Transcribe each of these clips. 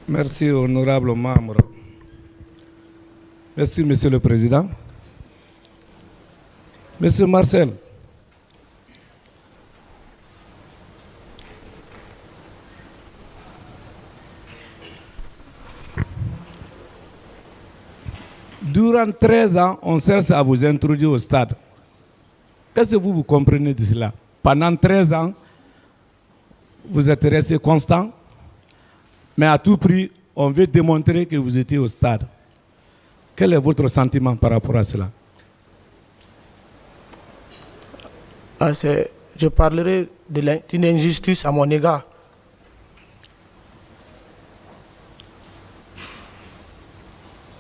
Merci, honorable membre. Merci, Monsieur le Président. Monsieur Marcel, durant 13 ans, on cherche à vous introduire au stade. Qu'est-ce que vous comprenez de cela? Pendant 13 ans, vous êtes resté constant, mais à tout prix, on veut démontrer que vous étiez au stade. Quel est votre sentiment par rapport à cela? Je parlerai d'une injustice à mon égard.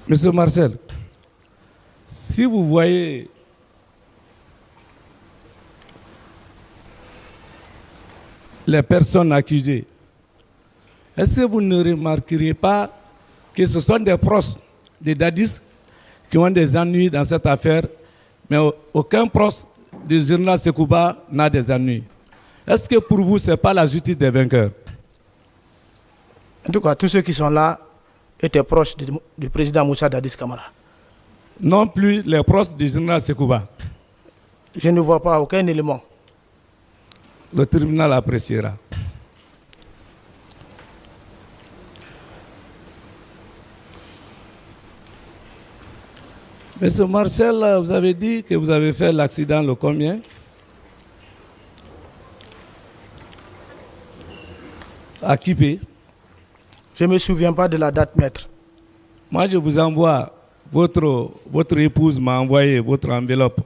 Monsieur Marcel, si vous voyez les personnes accusées, est-ce que vous ne remarqueriez pas que ce sont des proches de Dadis qui ont des ennuis dans cette affaire, mais aucun proche du journal Sekouba n'a des ennuis? Est-ce que pour vous, ce n'est pas la justice des vainqueurs? En tout cas, tous ceux qui sont là étaient proches du président Moussa Dadis Camara. Non plus les proches du général Sekouba. Je ne vois pas aucun élément. Le tribunal appréciera. Monsieur Marcel, vous avez dit que vous avez fait l'accident le combien? À Kipé. Je ne me souviens pas de la date, maître. Moi, je vous envoie, votre épouse m'a envoyé votre enveloppe.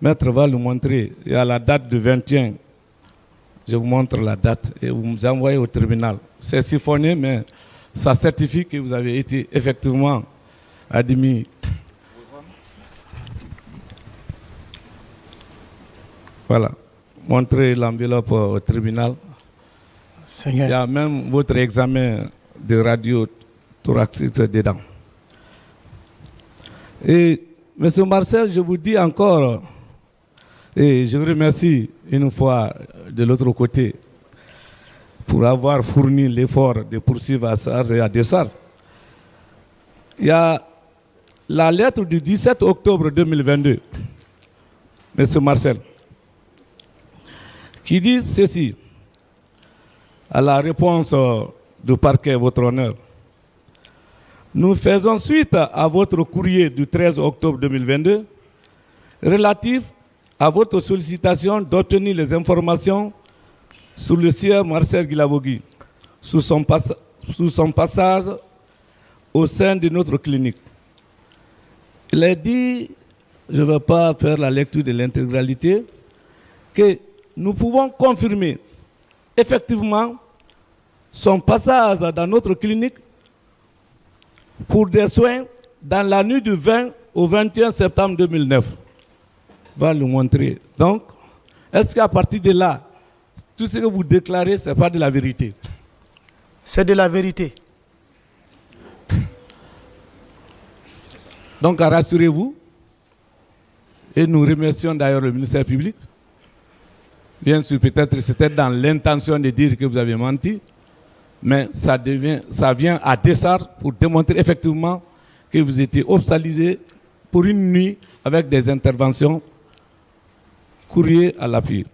Maître va le montrer. Il y a la date du 21. Je vous montre la date et vous me envoyez au tribunal. C'est siphonné, mais ça certifie que vous avez été effectivement admis. Voilà. Montrez l'enveloppe au tribunal. Seigneur. Il y a même votre examen de radio thoracique dedans. Et M. Marcel, je vous dis encore, et je vous remercie une fois de l'autre côté pour avoir fourni l'effort de poursuivre à charge et à décharge. Il y a la lettre du 17 octobre 2022, M. Marcel, qui dit ceci à la réponse du parquet, votre honneur. Nous faisons suite à votre courrier du 13 octobre 2022 relatif à votre sollicitation d'obtenir les informations sur le sieur Marcel Guilavogui sous son passage au sein de notre clinique. Il a dit, je ne vais pas faire la lecture de l'intégralité, que nous pouvons confirmer effectivement son passage dans notre clinique pour des soins dans la nuit du 20 au 21 septembre 2009. Va le montrer. Donc, est-ce qu'à partir de là, tout ce que vous déclarez, ce n'est pas de la vérité? C'est de la vérité. Donc, rassurez-vous, et nous remercions d'ailleurs le ministère public. Bien sûr, peut-être c'était dans l'intention de dire que vous avez menti, mais ça vient à décharge pour démontrer effectivement que vous étiez hospitalisé pour une nuit avec des interventions courrier à l'appui.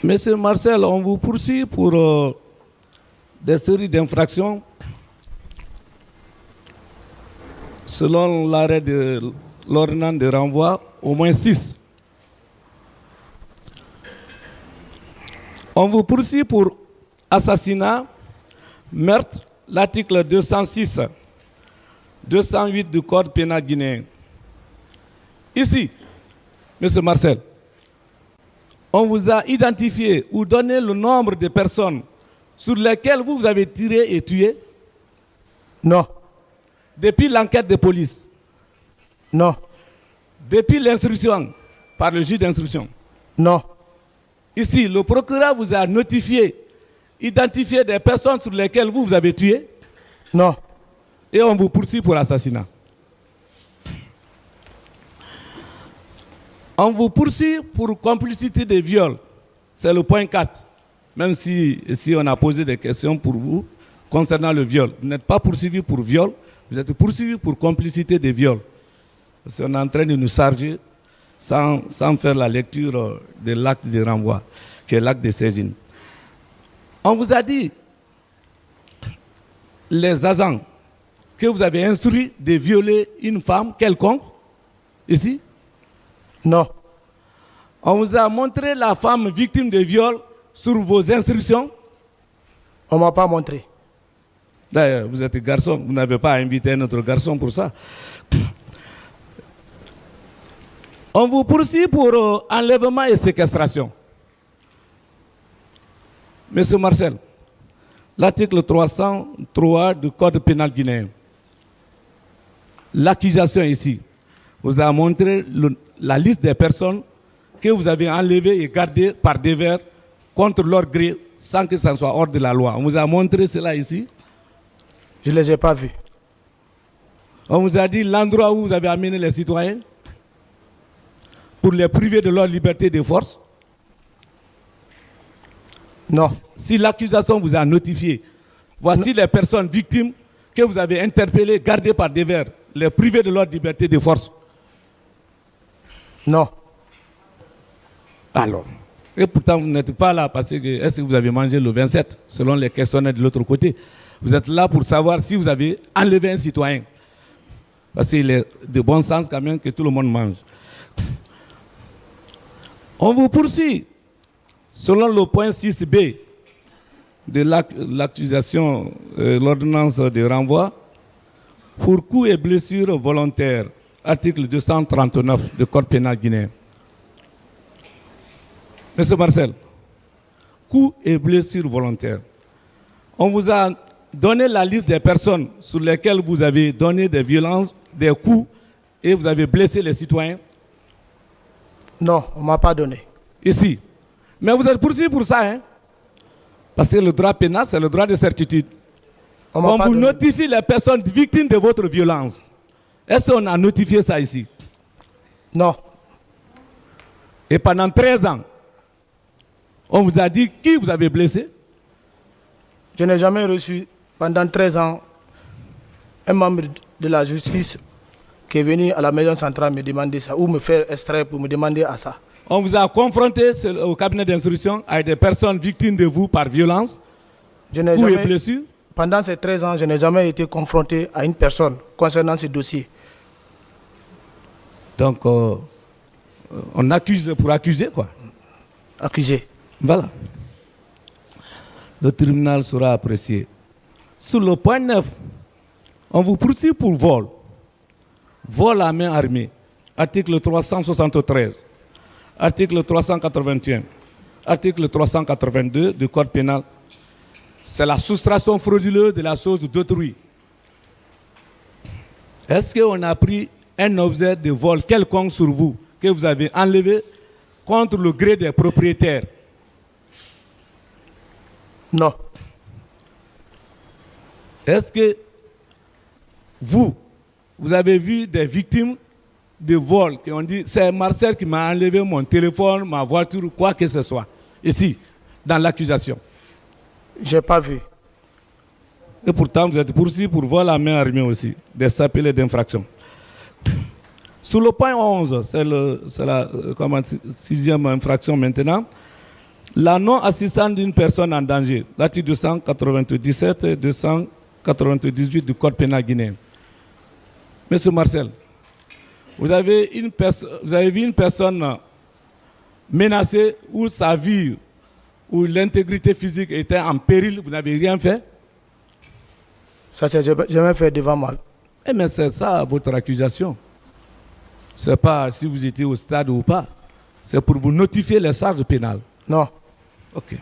Monsieur Marcel, on vous poursuit pour des séries d'infractions selon l'arrêt de l'ordonnance de renvoi, au moins 6. On vous poursuit pour assassinat, meurtre, l'article 206, 208 du Code pénal guinéen. Ici, M. Marcel, on vous a identifié ou donné le nombre de personnes sur lesquelles vous avez tiré et tué? Non. Depuis l'enquête de police? Non. Depuis l'instruction par le juge d'instruction? Non. Ici, le procureur vous a notifié, identifié des personnes sur lesquelles vous avez tué? Non. Et on vous poursuit pour assassinat. On vous poursuit pour complicité de viol. C'est le point 4. même si on a posé des questions pour vous concernant le viol. Vous n'êtes pas poursuivi pour viol, vous êtes poursuivi pour complicité de viol. Parce qu'on est en train de nous charger sans faire la lecture de l'acte de renvoi, qui est l'acte de saisine. On vous a dit, les agents, que vous avez instruit de violer une femme quelconque, ici? Non. On vous a montré la femme victime de viol sur vos instructions? On ne m'a pas montré. D'ailleurs, vous êtes garçon, vous n'avez pas invité notre garçon pour ça. On vous poursuit pour enlèvement et séquestration. Monsieur Marcel, l'article 303 du Code pénal guinéen, l'accusation ici vous a montré la liste des personnes que vous avez enlevées et gardées par devers contre leur gré sans que ça soit hors de la loi. On vous a montré cela ici? Je ne les ai pas vus. On vous a dit l'endroit où vous avez amené les citoyens pour les priver de leur liberté de force? Non. Si l'accusation vous a notifié, voici les personnes victimes que vous avez interpellées, gardées par devers, les privées de leur liberté de force. Non. Alors, et pourtant vous n'êtes pas là parce que est-ce que vous avez mangé le 27 selon les questionnaires de l'autre côté? Vous êtes là pour savoir si vous avez enlevé un citoyen. Parce qu'il est de bon sens quand même que tout le monde mange. On vous poursuit selon le point 6b de l'accusation, l'ordonnance de renvoi, pour coups et blessures volontaires, article 239 du Code pénal guinéen. Monsieur Marcel, coups et blessures volontaires. On vous a donné la liste des personnes sur lesquelles vous avez donné des violences, des coups, et vous avez blessé les citoyens? Non, on ne m'a pas donné. Ici. Mais vous êtes poursuivi pour ça, hein? Parce que le droit pénal, c'est le droit de certitude. On vous notifie les personnes victimes de votre violence. Est-ce qu'on a notifié ça ici? Non. Et pendant 13 ans, on vous a dit qui vous avez blessé? Je n'ai jamais reçu, pendant 13 ans, un membre de la justice qui est venu à la maison centrale me demander ça, ou me faire extrait pour me demander à ça. On vous a confronté au cabinet d'instruction avec des personnes victimes de vous par violence ou blessures? Pendant ces 13 ans, je n'ai jamais été confronté à une personne concernant ce dossier. Donc, on accuse pour accuser, quoi. Accusé. Voilà. Le tribunal sera apprécié. Sur le point 9, on vous poursuit pour vol. Vol à main armée. Article 373. Article 381. Article 382 du Code pénal. C'est la soustraction frauduleuse de la chose d'autrui. Est-ce qu'on a pris un objet de vol quelconque sur vous que vous avez enlevé contre le gré des propriétaires? Non. Est-ce que vous avez vu des victimes de vol qui ont dit c'est Marcel qui m'a enlevé mon téléphone, ma voiture, quoi que ce soit, ici, dans l'accusation? Je n'ai pas vu. Et pourtant, vous êtes poursuivi pour vol à main armée aussi, des appelés d'infraction. Sur le point 11, c'est la sixième infraction maintenant, la non-assistance d'une personne en danger, l'article 297 et 298 du Code pénal guinéen. Monsieur Marcel, vous avez vu une personne menacée où sa vie, où l'intégrité physique était en péril, vous n'avez rien fait? Ça, c'est jamais fait devant moi. Eh mais c'est ça votre accusation. Ce n'est pas si vous étiez au stade ou pas. C'est pour vous notifier les charges pénales. Non. Ok.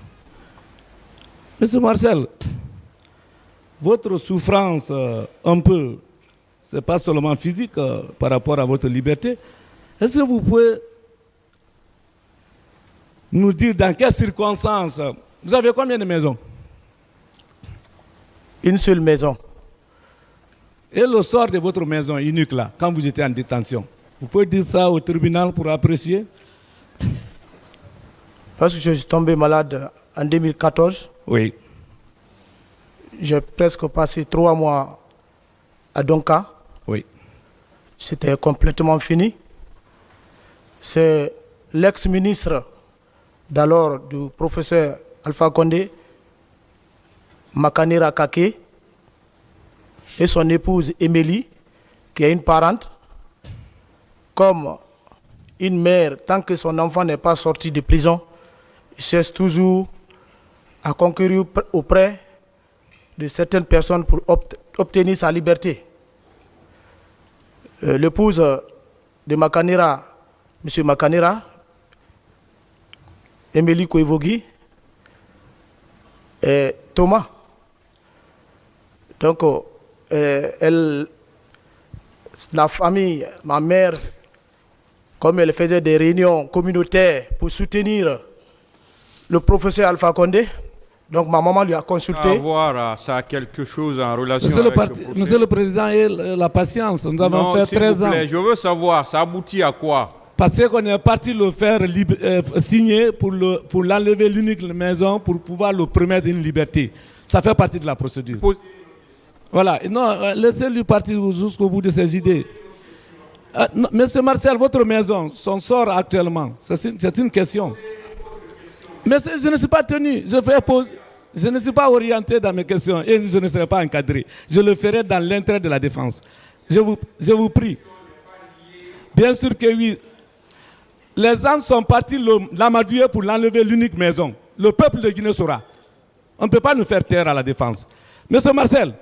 Monsieur Marcel, votre souffrance un peu, ce n'est pas seulement physique par rapport à votre liberté. Est-ce que vous pouvez nous dire dans quelles circonstances? Vous avez combien de maisons? Une seule maison. Et le sort de votre maison unique là, quand vous étiez en détention, vous pouvez dire ça au tribunal pour apprécier? Lorsque je suis tombé malade en 2014, Oui. j'ai presque passé 3 mois à Donka. Oui. C'était complètement fini. C'est l'ex-ministre d'alors du professeur Alpha Condé, Makanera Kake, et son épouse Émilie, qui est une parente, comme une mère, tant que son enfant n'est pas sorti de prison, cherche toujours à concourir auprès de certaines personnes pour obtenir sa liberté. L'épouse de Makanera, M. Makanera, Émilie Koivogi, et Thomas. Donc, la famille, ma mère, comme elle faisait des réunions communautaires pour soutenir le professeur Alpha Condé, donc ma maman lui a consulté. Ça a quelque chose en relation Monsieur avec le, ce procès. Monsieur le Président, la patience, nous avons fait 13 ans. Je veux savoir, ça aboutit à quoi? Parce qu'on est parti le faire signer pour l'enlever l'unique maison pour pouvoir le permettre une liberté. Ça fait partie de la procédure. Voilà. Non, laissez-lui partir jusqu'au bout de ses idées. Monsieur Marcel, votre maison, son sort actuellement, c'est une question. Mais je ne suis pas tenu. Je ne suis pas orienté dans mes questions et je ne serai pas encadré. Je le ferai dans l'intérêt de la défense. Je vous prie. Bien sûr que oui. Les gens sont partis l'amadouer pour l'enlever l'unique maison. Le peuple de Guinée saura. On ne peut pas nous faire taire à la défense. Monsieur Marcel,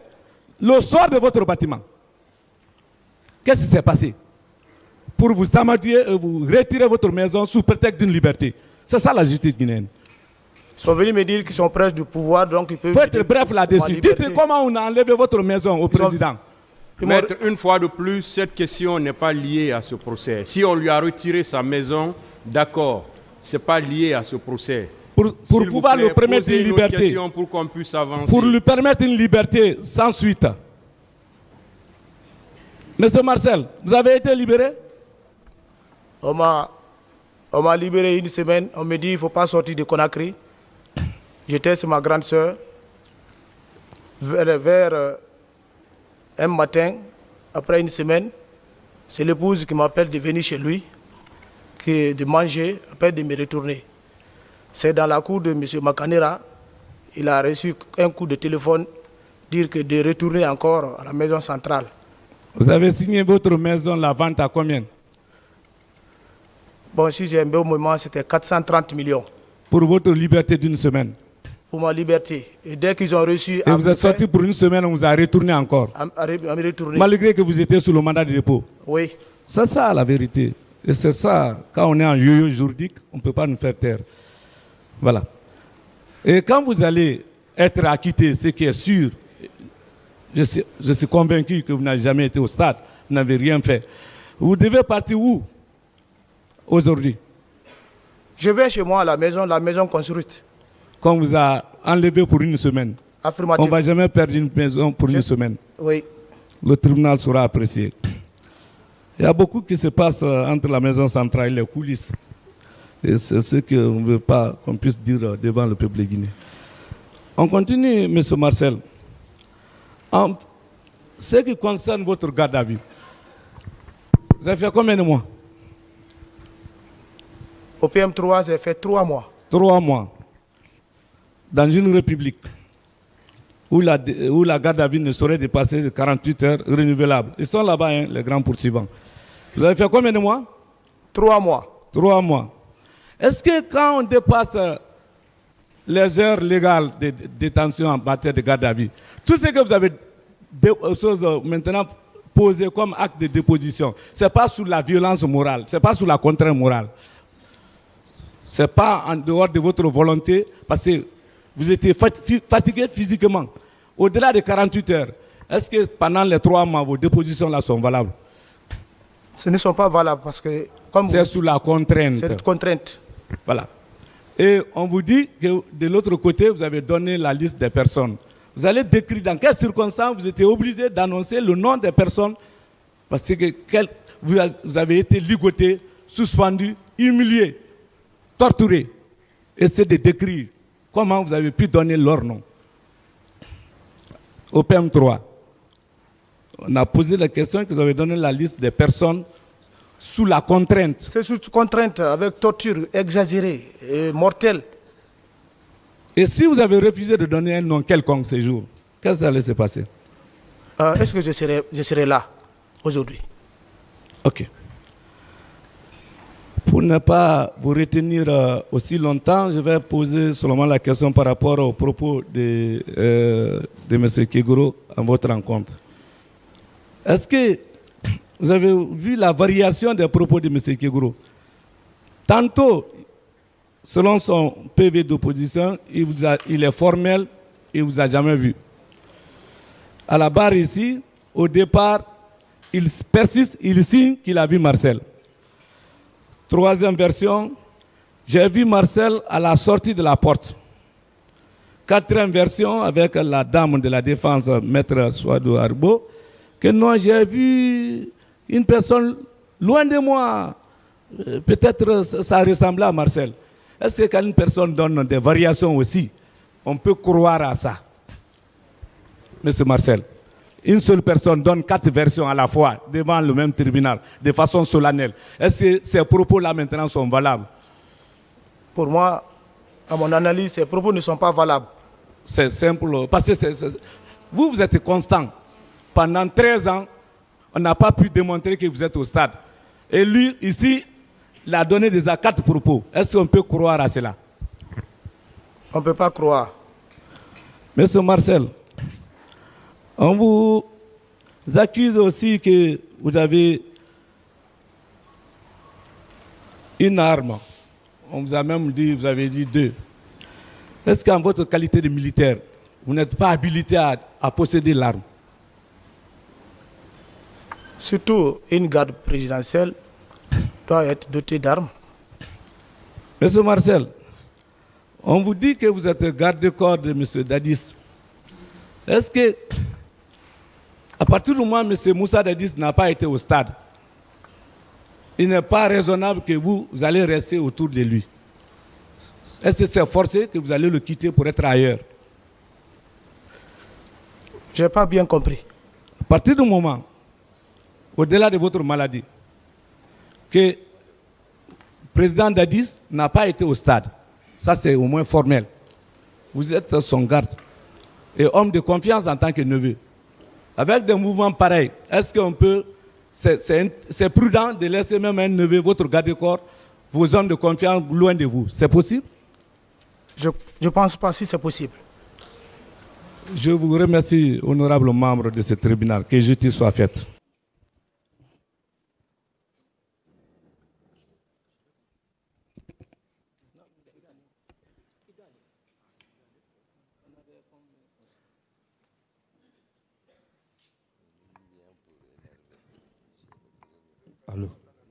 le sort de votre bâtiment, qu'est-ce qui s'est passé pour vous amadouer et vous retirer votre maison sous prétexte d'une liberté? C'est ça la justice guinéenne. Ils sont venus me dire qu'ils sont près du pouvoir, donc ils peuvent... Il faut être bref là-dessus. Dites comment on a enlevé votre maison au président. Maître, une fois de plus, cette question n'est pas liée à ce procès. Si on lui a retiré sa maison, d'accord, ce n'est pas lié à ce procès. Pour pouvoir lui permettre une liberté. Pour qu'on puisse avancer. Pour lui permettre une liberté sans suite. Monsieur Marcel, vous avez été libéré? On m'a libéré une semaine. On me dit qu'il ne faut pas sortir de Conakry. J'étais sur ma grande soeur. Vers un matin, après une semaine, c'est l'épouse qui m'appelle de venir chez lui, de manger, après de me retourner. C'est dans la cour de M. Makanera, il a reçu un coup de téléphone, dire que de retourner encore à la maison centrale. Vous avez signé votre maison, la vente à combien? Bon, si j'ai un bon moment, c'était 430 millions. Pour votre liberté d'une semaine? Pour ma liberté. Et dès qu'ils ont reçu... Et vous êtes sorti pour une semaine, on vous a retourné encore? À me retourner. Malgré que vous étiez sous le mandat de dépôt? Oui. C'est ça la vérité. Et c'est ça, quand on est en yo-yo juridique, on ne peut pas nous faire taire. Voilà. Et quand vous allez être acquitté, ce qui est sûr, je suis convaincu que vous n'avez jamais été au stade, vous n'avez rien fait. Vous devez partir où aujourd'hui? Je vais chez moi à la maison construite. Qu'on vous a enlevé pour une semaine. Affirmatif. On ne va jamais perdre une maison pour une semaine. Oui. Le tribunal sera apprécié. Il y a beaucoup qui se passe entre la maison centrale et les coulisses. Et c'est ce qu'on ne veut pas qu'on puisse dire devant le peuple guinéen. On continue, M. Marcel. En ce qui concerne votre garde à vue, vous avez fait combien de mois? Au PM3, j'ai fait 3 mois. 3 mois. Dans une république où la garde à vue ne saurait dépasser de 48 heures renouvelables. Ils sont là-bas, hein, les grands poursuivants. Vous avez fait combien de mois? 3 mois. 3 mois. Est-ce que quand on dépasse les heures légales de détention en matière de garde à vue, tout ce que vous avez maintenant posé comme acte de déposition, ce n'est pas sous la violence morale, ce n'est pas sous la contrainte morale. Ce n'est pas en dehors de votre volonté, parce que vous étiez fatigué physiquement. Au-delà de 48 heures, est-ce que pendant les 3 mois, vos dépositions là sont valables? Ce ne sont pas valables parce que... C'est sous la contrainte. C'est contrainte. Voilà. Et on vous dit que de l'autre côté, vous avez donné la liste des personnes. Vous allez décrire dans quelles circonstances vous étiez obligé d'annoncer le nom des personnes parce que vous avez été ligoté, suspendu, humilié, torturé. essayer de décrire comment vous avez pu donner leur nom au PM3. On a posé la question que vous avez donné la liste des personnes sous la contrainte. C'est sous contrainte, avec torture exagérée et mortelle. Et si vous avez refusé de donner un nom quelconque ce jour, qu'est-ce qui allait se passer? Est-ce que je serai là aujourd'hui? Ok. Pour ne pas vous retenir aussi longtemps, je vais poser seulement la question par rapport aux propos de M. Keguro à votre rencontre. Est-ce que vous avez vu la variation des propos de M. Keguro? Tantôt, selon son PV d'opposition, il est formel, il ne vous a jamais vu. À la barre ici, au départ, il persiste, il signe qu'il a vu Marcel. Troisième version, j'ai vu Marcel à la sortie de la porte. Quatrième version, avec la dame de la défense, Maître Souadou Arbo, que non, j'ai vu une personne loin de moi. Peut-être ça ressemblait à Marcel. Est-ce que quand une personne donne des variations aussi, on peut croire à ça? Monsieur Marcel, une seule personne donne 4 versions à la fois devant le même tribunal, de façon solennelle. Est-ce que ces propos-là maintenant sont valables? Pour moi, à mon analyse, ces propos ne sont pas valables. C'est simple. Parce que vous êtes constant. Pendant 13 ans, on n'a pas pu démontrer que vous êtes au stade. Et lui, ici, il a donné déjà 4 propos. Est-ce qu'on peut croire à cela? On ne peut pas croire. Monsieur Marcel, on vous accuse aussi que vous avez une arme. On vous a même dit, vous avez dit 2. Est-ce qu'en votre qualité de militaire, vous n'êtes pas habilité à posséder l'arme? Surtout, une garde présidentielle doit être dotée d'armes. Monsieur Marcel, on vous dit que vous êtes garde-corps de M. Dadis. Est-ce que, à partir du moment où M. Moussa Dadis n'a pas été au stade, il n'est pas raisonnable que vous allez rester autour de lui? Est-ce que c'est forcé que vous allez le quitter pour être ailleurs? Je n'ai pas bien compris. À partir du moment, au-delà de votre maladie, que le président Dadis n'a pas été au stade, ça c'est au moins formel. Vous êtes son garde et homme de confiance en tant que neveu. Avec des mouvements pareils, est-ce qu'on peut, c'est prudent de laisser même un neveu, votre garde-corps, vos hommes de confiance loin de vous? C'est possible? Je ne pense pas si c'est possible. Je vous remercie, honorable membre de ce tribunal. Que justice soit faite.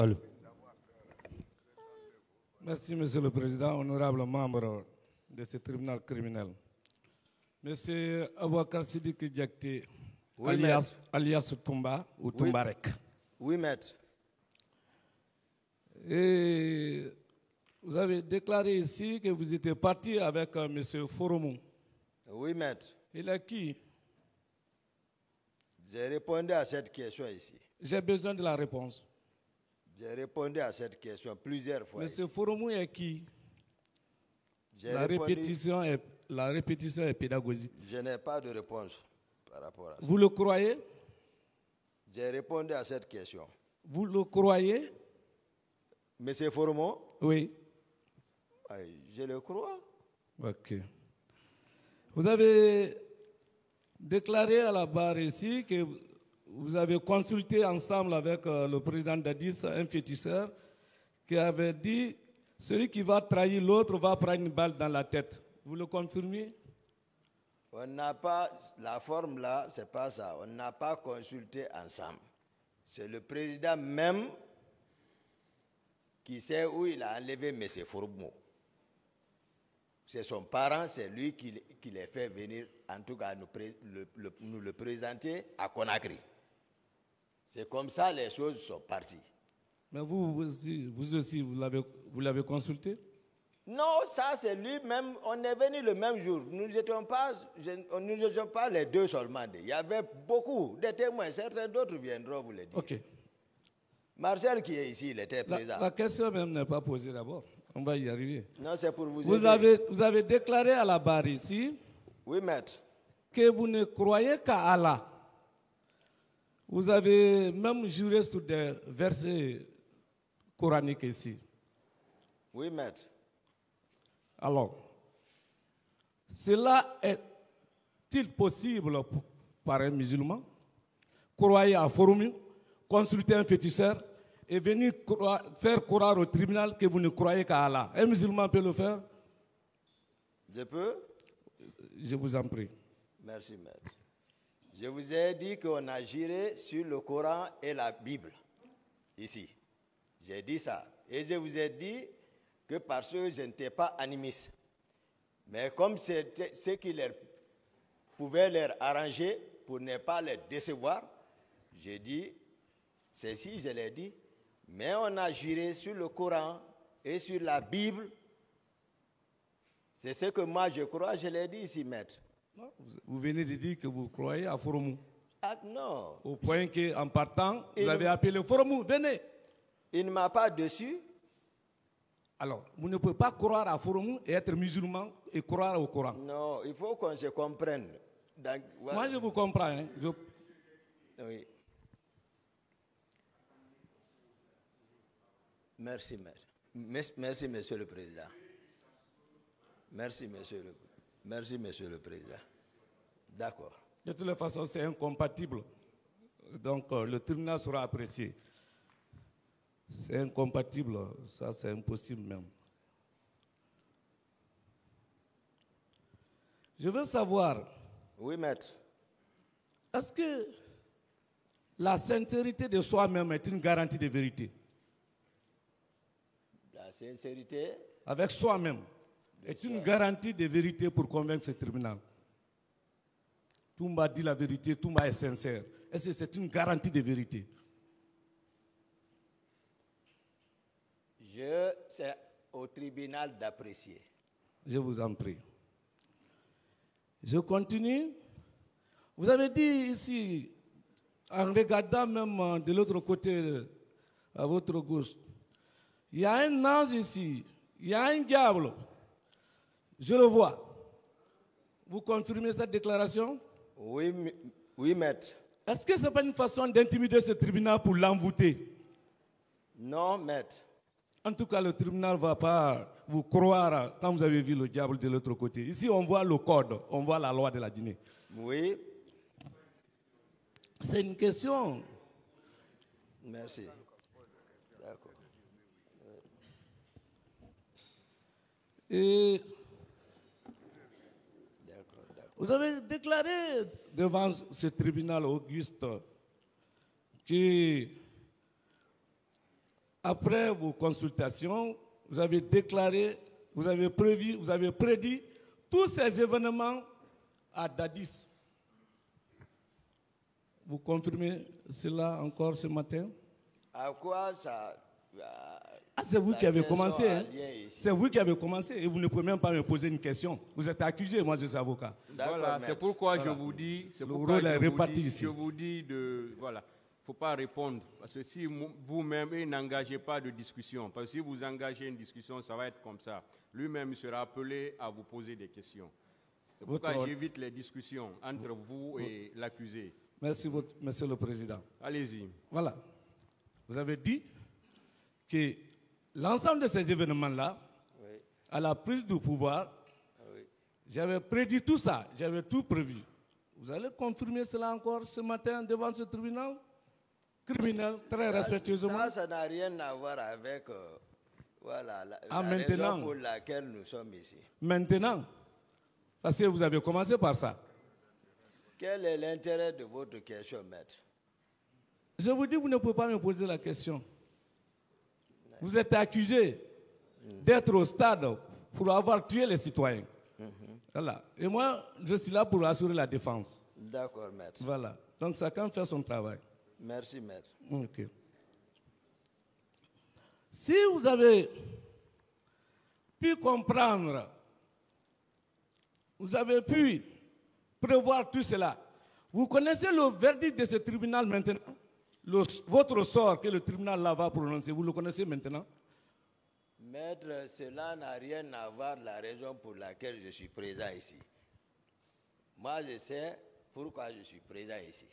Allô. Merci, Monsieur le Président, honorable membre de ce tribunal criminel. Monsieur Abouakar Sidiki Diakité, oui, alias Toumba ou Toumbarek. Oui, maître. Et vous avez déclaré ici que vous étiez parti avec Monsieur Foromou. Oui, maître. Il est qui? J'ai répondu à cette question ici. J'ai besoin de la réponse. J'ai répondu à cette question plusieurs fois. Monsieur Foromou est qui? La répétition est pédagogique. Je n'ai pas de réponse par rapport à ça. Vous le croyez? J'ai répondu à cette question. Vous le croyez? Monsieur Foromon? Oui. Je le crois. Ok. Vous avez déclaré à la barre ici que vous avez consulté ensemble avec le président Dadis, un féticheur, qui avait dit « Celui qui va trahir l'autre va prendre une balle dans la tête ». Vous le confirmez? On n'a pas, la forme là, c'est pas ça. On n'a pas consulté ensemble. C'est le président même qui sait où il a enlevé M. Foromon. C'est son parent, c'est lui qui les fait venir, en tout cas, nous le présenter à Conakry. C'est comme ça les choses sont parties. Mais vous aussi, vous l'avez consulté? Non, ça c'est lui-même. On est venu le même jour. Nous n'étions pas les deux seulement. Il y avait beaucoup de témoins. Certains d'autres viendront vous le dire. Ok. Marcel qui est ici, il était présent. La question même n'est pas posée d'abord. On va y arriver. Non, c'est pour vous Vous aider. avez déclaré à la barre ici Oui, maître. que vous ne croyez qu'à Allah. Vous avez même juré sur des versets coraniques ici. Oui, maître. Alors, cela est-il possible par un musulman? Croire à Forum, consulter un féticheur et venir faire croire au tribunal que vous ne croyez qu'à Allah. Un musulman peut le faire? Je peux? Je vous en prie. Merci, maître. Je vous ai dit qu'on a juré sur le Coran et la Bible, ici. J'ai dit ça. Et je vous ai dit que parce que je n'étais pas animiste. Mais comme c'était ce qui pouvait leur arranger pour ne pas les décevoir, j'ai dit, ceci je l'ai dit, mais on a juré sur le Coran et sur la Bible. C'est ce que moi je crois, je l'ai dit ici, maître. Non, vous venez de dire que vous croyez à Forum. Ah non. Au point qu'en partant, vous avez appelé Forum, venez. Il ne m'a pas dessus. Alors, vous ne pouvez pas croire à Forum et être musulman et croire au Coran. Non, il faut qu'on se comprenne. Donc, voilà. Moi, je vous comprends. Hein. Oui. Merci, maître. Merci, monsieur le président. Merci, monsieur le président. D'accord. De toutes les façons, c'est incompatible. Donc, le tribunal sera apprécié. C'est incompatible. Ça, c'est impossible même. Je veux savoir, Oui, maître. est-ce que la sincérité de soi-même est une garantie de vérité? La sincérité. Avec soi-même est une garantie de vérité pour convaincre ce tribunal. Toumba dit la vérité, Toumba est sincère. Est-ce que c'est une garantie de vérité? C'est au tribunal d'apprécier. Je vous en prie. Je continue. Vous avez dit ici, en regardant même de l'autre côté, à votre gauche, il y a un ange ici, il y a un diable. Je le vois. Vous confirmez cette déclaration? Oui, oui, maître. Est-ce que ce n'est pas une façon d'intimider ce tribunal pour l'envoûter? Non, maître. En tout cas, le tribunal ne va pas vous croire quand vous avez vu le diable de l'autre côté. Ici, on voit le code, on voit la loi de la Guinée. Oui. C'est une question. Merci. D'accord. Et D'accord. vous avez déclaré devant ce tribunal auguste que, après vos consultations, vous avez déclaré, vous avez prédit tous ces événements à Dadis. Vous confirmez cela encore ce matin? À quoi ça... C'est vous qui avez commencé. Hein? Ici. C'est vous qui avez commencé et vous ne pouvez même pas me poser une question. Vous êtes accusé, moi je suis avocat. Voilà, c'est pourquoi je vous dis, voilà, faut pas répondre parce que si vous-même n'engagez pas de discussion, parce que si vous engagez une discussion, ça va être comme ça. Lui-même sera appelé à vous poser des questions. C'est pourquoi j'évite les discussions entre vous et l'accusé. Merci, Monsieur le Président. Allez-y. Voilà. Vous avez dit que l'ensemble de ces événements-là, Oui. à la prise du pouvoir, Oui. j'avais prédit tout ça, j'avais tout prévu. Vous allez confirmer cela encore ce matin devant ce tribunal criminel, très respectueusement? Ça n'a rien à voir avec voilà, la maintenant, raison pour laquelle nous sommes ici. Maintenant, parce que vous avez commencé par ça. Quel est l'intérêt de votre question, maître? Je vous dis, vous ne pouvez pas me poser la question. Vous êtes accusé d'être au stade pour avoir tué les citoyens. Voilà. Et moi, je suis là pour assurer la défense. D'accord, maître. Voilà. Donc, chacun fait son travail. Merci, maître. Ok. Si vous avez pu comprendre, vous avez pu prévoir tout cela. Vous connaissez le verdict de ce tribunal maintenant? Votre sort que le tribunal là va prononcer, vous le connaissez maintenant? Maître, cela n'a rien à voir la raison pour laquelle je suis présent ici. Moi, je sais pourquoi je suis présent ici.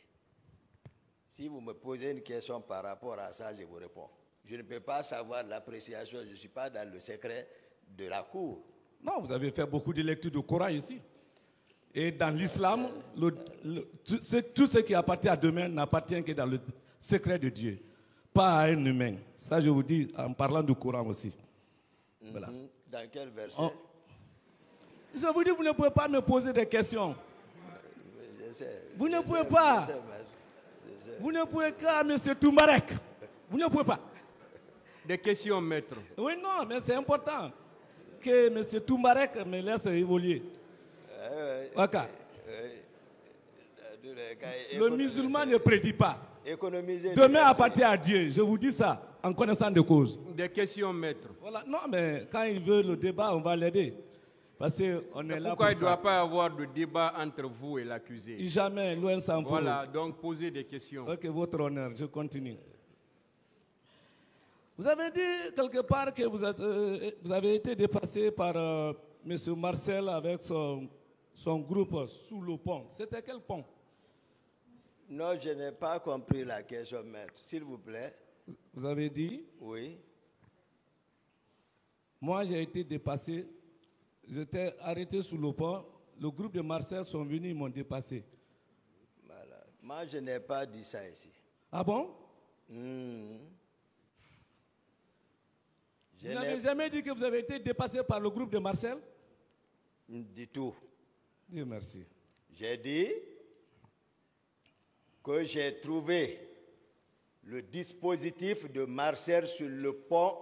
Si vous me posez une question par rapport à ça, je vous réponds. Je ne peux pas savoir l'appréciation, je ne suis pas dans le secret de la cour. Non, vous avez fait beaucoup de lectures du Coran ici. Et dans l'islam, tout ce qui appartient à demain n'appartient que dans le secret de Dieu, pas à un humain. Ça, je vous dis en parlant du Coran aussi. Voilà. Dans quel verset? Je vous dis, vous ne pouvez pas me poser des questions. Je sais, Vous ne pouvez pas. je sais. Vous ne pouvez pas, M. Toumarek. Vous ne pouvez pas. Des questions, maître. Oui, non, mais c'est important que M. Toumarek me laisse évoluer. Ok. Le musulman ne prédit pas. Demain appartient à Dieu. Je vous dis ça en connaissant de cause. Des questions, maître. Voilà. Non, mais quand il veut le débat, on va l'aider. Parce qu'on est là pour Pourquoi il ne doit ça. pas y avoir de débat entre vous et l'accusé? Jamais, loin s'en faut. Voilà, donc posez des questions. Ok, votre honneur, je continue. Vous avez dit quelque part que vous avez été dépassé par M. Marcel avec son groupe sous le pont. C'était quel pont? Non, je n'ai pas compris la question, maître. S'il vous plaît. Vous avez dit? Oui. Moi, j'ai été dépassé. J'étais arrêté sous le pont. Le groupe de Marcel sont venus, ils m'ont dépassé. Voilà. Moi, je n'ai pas dit ça ici. Ah bon? Hmm. Vous n'avez jamais dit que vous avez été dépassé par le groupe de Marcel? Du tout. Dieu merci. J'ai dit que j'ai trouvé le dispositif de Marcel sur le pont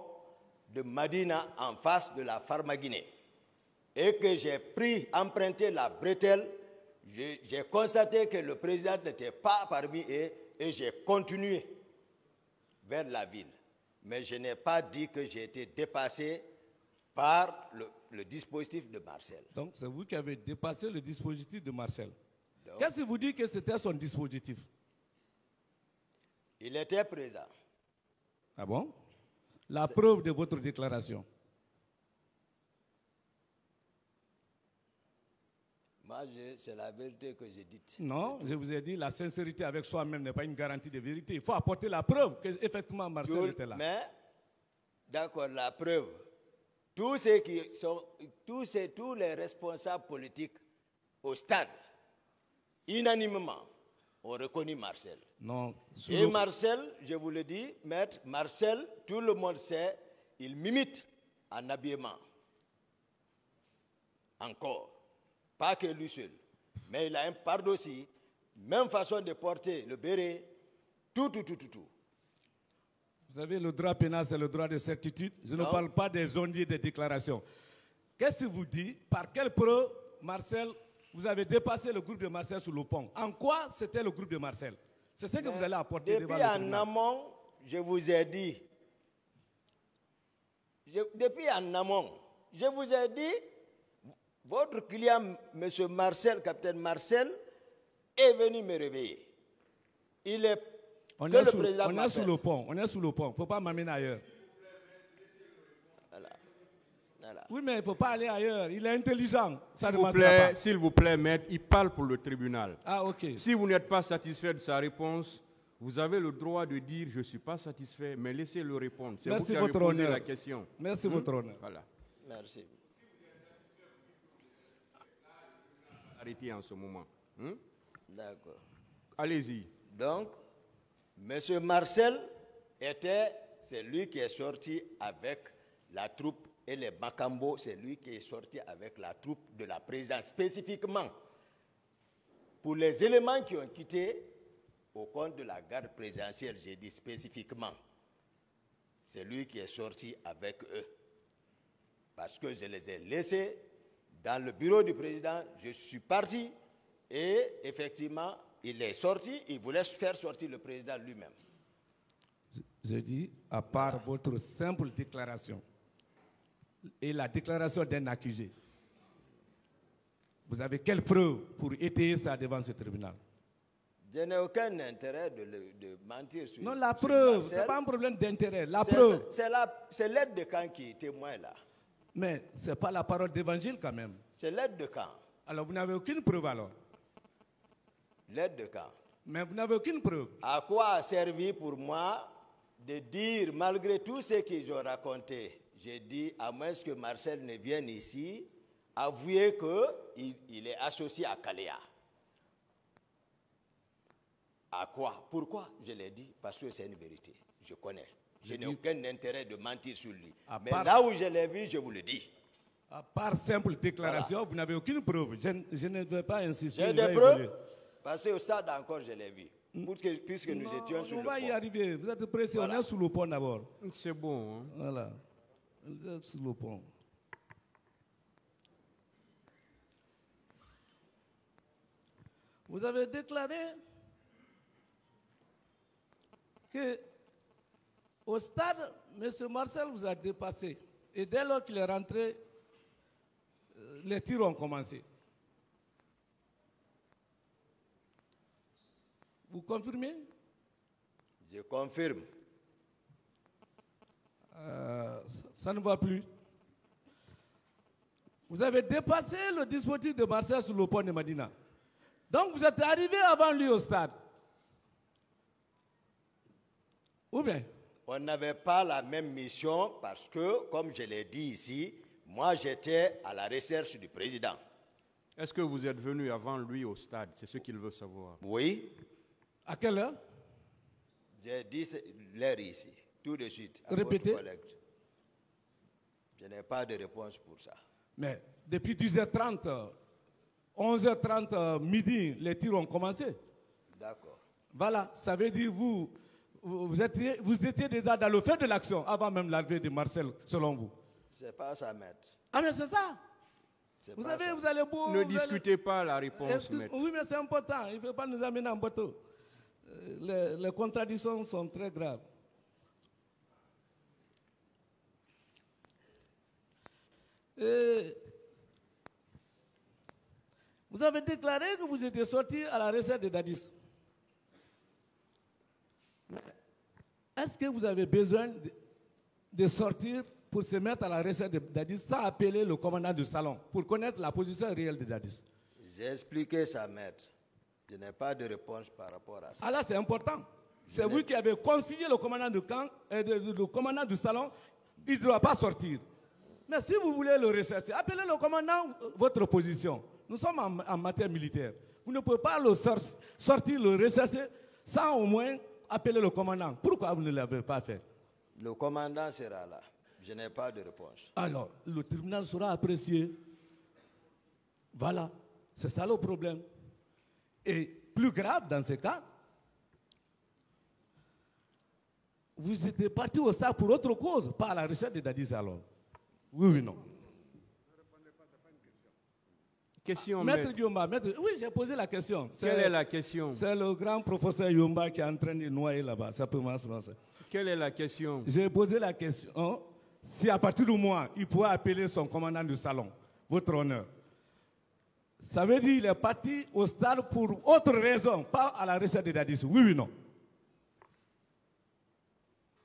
de Madina en face de la Pharmaguinée et que j'ai emprunté la bretelle. J'ai constaté que le président n'était pas parmi eux et j'ai continué vers la ville. Mais je n'ai pas dit que j'ai été dépassé par le dispositif de Marcel. Donc, c'est vous qui avez dépassé le dispositif de Marcel. Qu'est-ce qui vous dit que c'était son dispositif? Il était présent. Ah bon? La preuve de votre déclaration. Moi, c'est la vérité que j'ai dite. Non, je vous ai dit, la sincérité avec soi-même n'est pas une garantie de vérité. Il faut apporter la preuve qu'effectivement Marcel était là. Mais, d'accord, la preuve. Tous les responsables politiques au stade, unanimement, ont reconnu Marcel. Non. Et Marcel, je vous le dis, maître, Marcel, tout le monde sait, il m'imite en habillement. Encore. Pas que lui seul. Mais il a un pardon aussi, même façon de porter le béret, tout. Vous savez, le droit pénal, c'est le droit de certitude. Je ne parle pas des ondes des déclarations. Qu'est-ce que vous dites? Par quelle preuve, Marcel, vous avez dépassé le groupe de Marcel sur le pont? En quoi c'était le groupe de Marcel? C'est ce que vous allez apporter devant le tribunal. Depuis en amont, je vous ai dit, depuis en amont, je vous ai dit, votre client, M. Marcel, capitaine Marcel, est venu me réveiller. Il est... On est sous le pont. On est sous le pont. Il ne faut pas m'amener ailleurs. Voilà. Oui, mais il ne faut pas aller ailleurs. Il est intelligent. S'il vous plaît, maître, il parle pour le tribunal. Ah, ok. Si vous n'êtes pas satisfait de sa réponse, vous avez le droit de dire « je ne suis pas satisfait », mais laissez-le répondre. C'est vous qui avez posé la question. Merci, votre honneur. Voilà. Merci. Arrêtez en ce moment. D'accord. Allez-y. Donc, M. Marcel c'est lui qui est sorti avec la troupe et les Makambo, c'est lui qui est sorti avec la troupe de la présidence, spécifiquement pour les éléments qui ont quitté au compte de la garde présidentielle, j'ai dit spécifiquement. C'est lui qui est sorti avec eux. Parce que je les ai laissés dans le bureau du président, je suis parti et effectivement, il est sorti, il voulait faire sortir le président lui-même. Je dis, à part votre simple déclaration, et la déclaration d'un accusé. Vous avez quelle preuve pour étayer ça devant ce tribunal? Je n'ai aucun intérêt de mentir sur. Non, la sur preuve, Marcel. ce n'est pas un problème d'intérêt. La preuve. C'est l'aide de camp qui est témoin là. Mais ce n'est pas la parole d'évangile quand même. C'est l'aide de camp. Alors vous n'avez aucune preuve alors? L'aide de camp. Mais vous n'avez aucune preuve. À quoi a servi pour moi de dire, malgré tout ce qu'ils ont raconté, j'ai dit, à moins que Marcel ne vienne ici, avouer qu'il est associé à Kaléa. À quoi? Pourquoi? Je l'ai dit, parce que c'est une vérité. Je connais. Je n'ai aucun intérêt de mentir sur lui. Mais là où je l'ai vu, je vous le dis. À part simple déclaration, voilà. Vous n'avez aucune preuve. Je ne vais pas insister. J'ai des preuves. Parce qu'au stade encore, je l'ai vu. Puisque nous étions sur le pont. On va y arriver. Vous êtes pressé. Voilà. On est sous le pont d'abord. C'est bon. Hein? Voilà. Vous êtes sous le pont. Vous avez déclaré que au stade, M. Marcel vous a dépassé. Et dès lors qu'il est rentré, les tirs ont commencé. Vous confirmez? Je confirme. Ça ne va plus. Vous avez dépassé le dispositif de Marcel sur le pont de Madina. Donc vous êtes arrivé avant lui au stade. Ou bien? On n'avait pas la même mission parce que, comme je l'ai dit ici, moi j'étais à la recherche du président. Est-ce que vous êtes venu avant lui au stade? C'est ce qu'il veut savoir. Oui. À quelle heure? J'ai dit l'heure ici, tout de suite. Répétez. Je n'ai pas de réponse pour ça. Mais depuis 10h30, 11h30, midi, les tirs ont commencé. D'accord. Voilà, ça veut dire vous étiez déjà dans le feu de l'action avant même l'arrivée de Marcel, selon vous. C'est pas ça, maître. Ah mais c'est ça. Vous savez, vous allez beau... Ne discutez pas la réponse, maître. Oui, mais c'est important. Il ne faut pas nous amener en bateau. Les contradictions sont très graves. Vous avez déclaré que vous étiez sorti à la recette de Dadis. Est-ce que vous avez besoin de sortir pour se mettre à la recette de Dadis sans appeler le commandant du salon pour connaître la position réelle de Dadis? J'ai expliqué ça, maître. Je n'ai pas de réponse par rapport à ça. Ah là, c'est important. C'est vous qui avez consigné le commandant du camp, le commandant du salon, il ne doit pas sortir. Mais si vous voulez le recesser, appelez le commandant votre position. Nous sommes en matière militaire. Vous ne pouvez pas le sortir, le recesser, sans au moins appeler le commandant. Pourquoi vous ne l'avez pas fait? Le commandant sera là. Je n'ai pas de réponse. Alors, le tribunal sera apprécié. Voilà. C'est ça le problème. Et plus grave dans ce cas, vous étiez parti au stade pour autre cause, pas à la recherche de Dadis alors. Oui, oui, non. Question, Maître Yomba, oui, j'ai posé la question. Quelle est la question? C'est le grand professeur Yomba qui est en train de noyer là-bas. Ça peut marcher. Quelle est la question? J'ai posé la question. Si à partir du mois, il pourrait appeler son commandant du salon, votre honneur. Ça veut dire qu'il est parti au stade pour autre raison, pas à la recherche de Dadis. Oui, oui, non.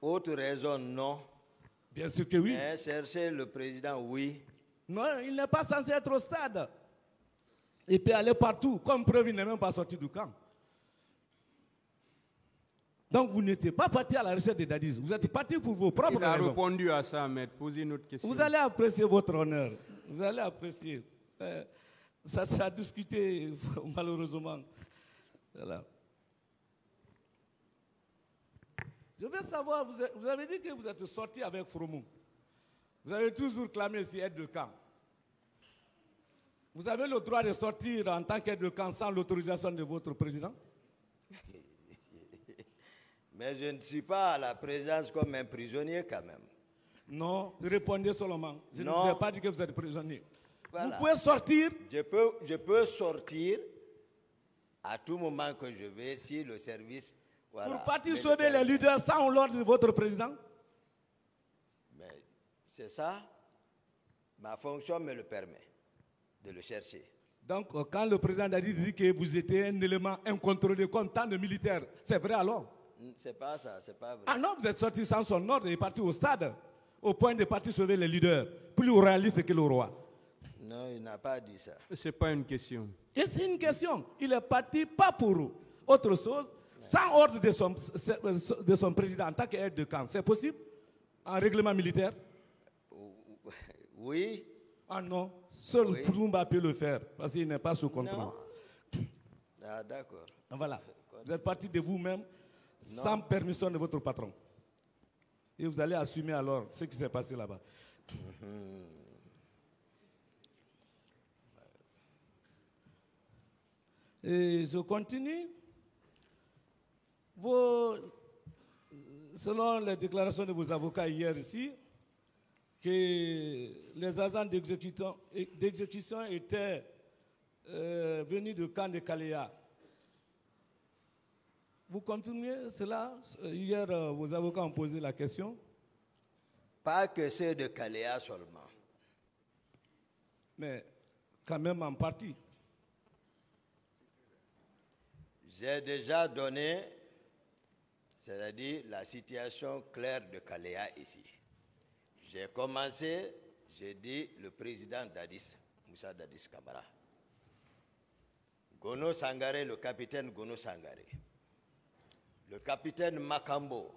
Autre raison, non. Bien sûr que oui. Mais chercher le président, oui. Non, il n'est pas censé être au stade. Il peut aller partout. Comme preuve, il n'est même pas sorti du camp. Donc, vous n'étiez pas parti à la recherche de Dadis. Vous êtes parti pour vos propres raisons. Il a répondu à ça, maître. Posez une autre question. Vous allez apprécier votre honneur. Vous allez apprécier. Ça sera discuté, malheureusement. Voilà. Je veux savoir, vous avez dit que vous êtes sorti avec Fromou. Vous avez toujours clamé ici aide de camp. Vous avez le droit de sortir en tant qu'aide de camp sans l'autorisation de votre président? Mais je ne suis pas à la présence comme un prisonnier quand même. Non, répondez seulement. Je ne vous ai pas dit que vous êtes prisonnier. Voilà. Vous pouvez sortir. Je peux sortir à tout moment que je veux si le service... Voilà, pour partir sauver les leaders sans l'ordre de votre président? Mais c'est ça. Ma fonction me le permet de le chercher. Donc, quand le président Dadi dit que vous étiez un élément incontrôlé comme tant de militaires, c'est vrai alors? C'est pas ça, c'est pas vrai. Ah non, vous êtes sorti sans son ordre et parti au stade, au point de partir sauver les leaders, plus royaliste que le roi. Non, il n'a pas dit ça. Ce n'est pas une question. Et c'est une question. Il est parti pas pour autre chose, sans ordre de son président en tant qu'aide de camp. C'est possible? En règlement militaire? Oui. Ah non, seul Oui. Poulumba peut le faire, parce qu'il n'est pas sous contrôle. Non. Ah, d'accord. Voilà. Vous êtes parti de vous-même, sans permission de votre patron. Et vous allez assumer alors ce qui s'est passé là-bas. Et je continue. Selon les déclarations de vos avocats hier ici, que les agents d'exécution étaient venus du camp de Kaléa. Vous confirmez cela? Hier, vos avocats ont posé la question. Pas que ceux de Kaléa seulement. Mais quand même en partie. J'ai déjà donné, c'est-à-dire la situation claire de Kaléa ici. J'ai commencé, j'ai dit le président Dadis, Moussa Dadis Camara. Gono Sangaré, le capitaine Gono Sangaré. Le capitaine Makambo.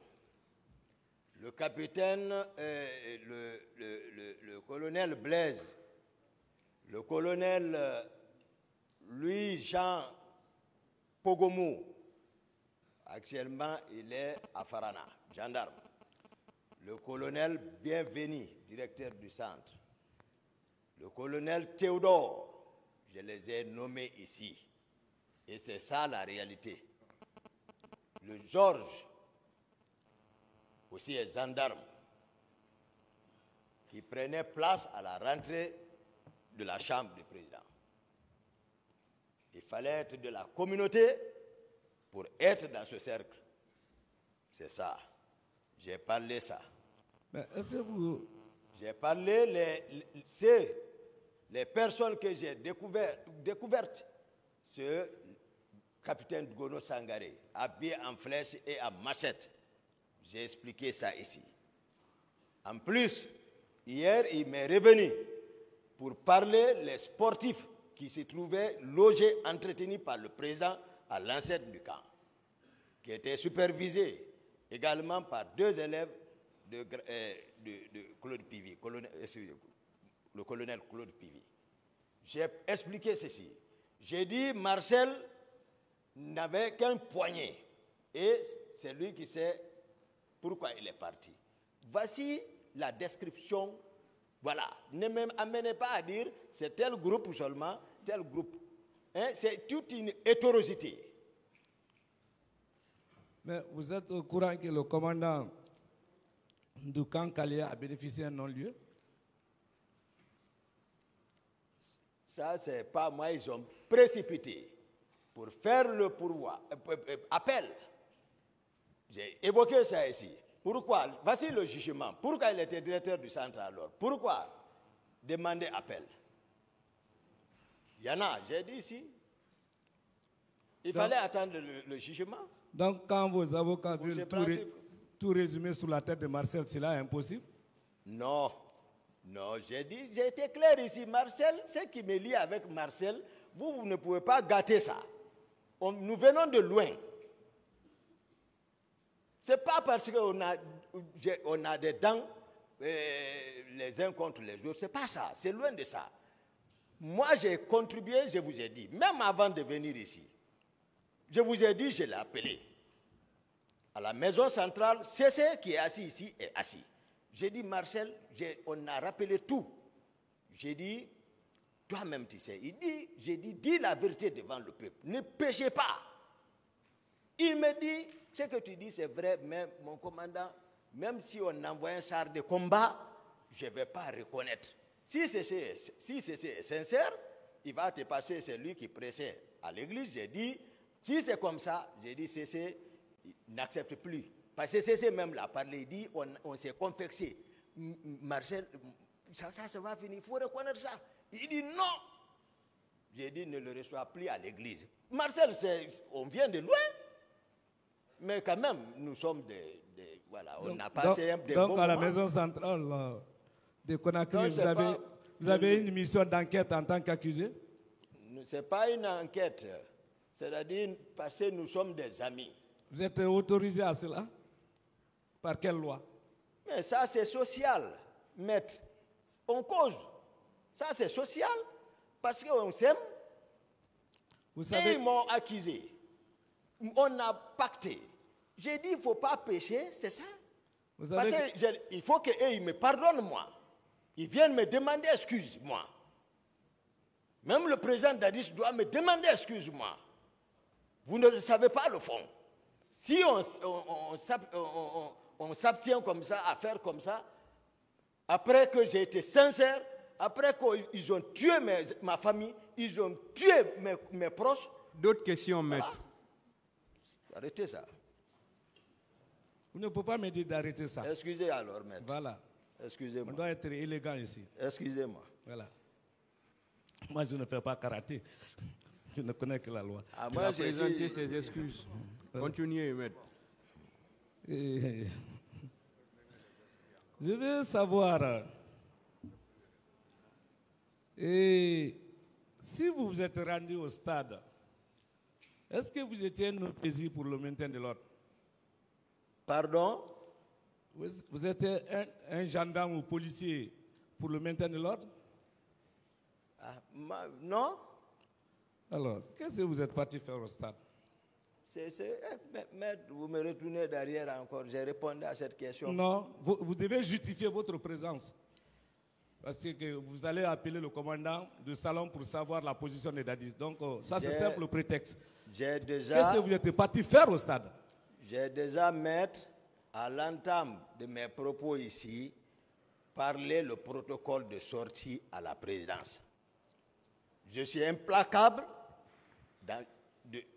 Le capitaine, le colonel Blaise. Le colonel Louis-Jean Pogomou. Actuellement, il est à Farana, gendarme. Le colonel Bienvenu, directeur du centre. Le colonel Théodore, je les ai nommés ici. Et c'est ça la réalité. Le Georges, aussi est gendarme, qui prenait place à la rentrée de la chambre du président. Il fallait être de la communauté pour être dans ce cercle. C'est ça. J'ai parlé ça. Mais est-ce que vous... J'ai parlé les personnes que j'ai découvertes. Ce capitaine Gono Sangaré, habillé en flèche et en machette. J'ai expliqué ça ici. En plus, hier, il m'est revenu pour parler les sportifs qui se trouvaient logés, entretenus par le président à l'ancêtre du camp, qui étaient supervisés également par 2 élèves de Claude Pivy, le colonel Claude Pivy. J'ai expliqué ceci. J'ai dit Marcel n'avait qu'un poignet et c'est lui qui sait pourquoi il est parti. Voici la description. Voilà. Ne m'amenez pas à dire c'est tel groupe seulement, tel groupe. Hein? C'est toute une hétérogénéité. Mais vous êtes au courant que le commandant du camp Kaléa a bénéficié d'un non-lieu? Ça, c'est pas moi, ils ont précipité pour faire le appel. J'ai évoqué ça ici. Pourquoi? Voici le jugement. Pourquoi il était directeur du centre alors? Pourquoi demander appel? Il y en a, j'ai dit ici. Il fallait attendre le jugement. Donc, quand vos avocats veulent tout résumer sous la tête de Marcel, cela est impossible? Non. Non, j'ai été clair ici. Marcel, ce qui me lie avec Marcel, vous ne pouvez pas gâter ça. Nous venons de loin. Ce n'est pas parce qu'on a des dents les uns contre les autres. Ce n'est pas ça. C'est loin de ça. Moi, j'ai contribué, je vous ai dit, même avant de venir ici. Je vous ai dit, je l'ai appelé. À la maison centrale, CC qui est assis ici est assis. J'ai dit, Marcel, on a rappelé tout. J'ai dit, toi-même tu sais. J'ai dit, dis la vérité devant le peuple. Ne péchez pas. Il me dit, ce que tu dis c'est vrai, mais mon commandant, même si on envoie un char de combat, je ne vais pas reconnaître. Si CC est sincère, il va te passer celui qui pressait à l'église. J'ai dit, si c'est comme ça, j'ai dit, CC n'accepte plus. Parce que CC même l'a parlé, il dit, on s'est confessé. Marcel, ça va finir. Il faut reconnaître ça. Il dit non. J'ai dit ne le reçois plus à l'église. Marcel, on vient de loin. Mais quand même, nous sommes voilà, on a passé des bons donc à la moments. maison centrale de Conakry, Donc, vous avez une mission d'enquête en tant qu'accusé? Ce n'est pas une enquête. C'est-à-dire parce que nous sommes des amis. Vous êtes autorisé à cela? Par quelle loi? Mais ça, c'est social, maître. On cause. Ça, c'est social. Parce qu'on s'aime. Vous savez, Et ils m'ont accusé. On a pacté. J'ai dit, il ne faut pas pécher, c'est ça. vous Parce savez qu'il faut qu'ils me pardonnent, moi. Ils viennent me demander excuse, moi. Même le président Dadis doit me demander excuse, moi. Vous ne savez pas le fond. Si on s'abstient comme ça, à faire comme ça, après que j'ai été sincère, après qu'ils ont tué ma famille, ils ont tué mes proches. D'autres questions, maître. Voilà. Arrêtez ça. vous ne pouvez pas me dire d'arrêter ça. Excusez alors, maître. Voilà. On Excusez-moi. doit être élégant ici. Excusez-moi. Voilà. Moi, je ne fais pas karaté. Je ne connais que la loi. Ah, Il a moi, j'ai présenté dit, ses excuses. Continuez, maître. Et je veux savoir, et si vous vous êtes rendu au stade, est-ce que vous étiez un OPJ pour le maintien de l'ordre? pardon, Vous êtes un gendarme ou policier pour le maintien de l'ordre? non. Alors, qu'est-ce que vous êtes parti faire au stade? Maître, vous me retournez derrière encore. J'ai répondu à cette question. Non, vous devez justifier votre présence. Parce que vous allez appeler le commandant du salon pour savoir la position des Dadis. Donc, ça, c'est simple le prétexte. Qu'est-ce que vous êtes parti faire au stade? J'ai déjà, maître, à l'entame de mes propos ici, parlé le protocole de sortie à la présidence. Je suis implacable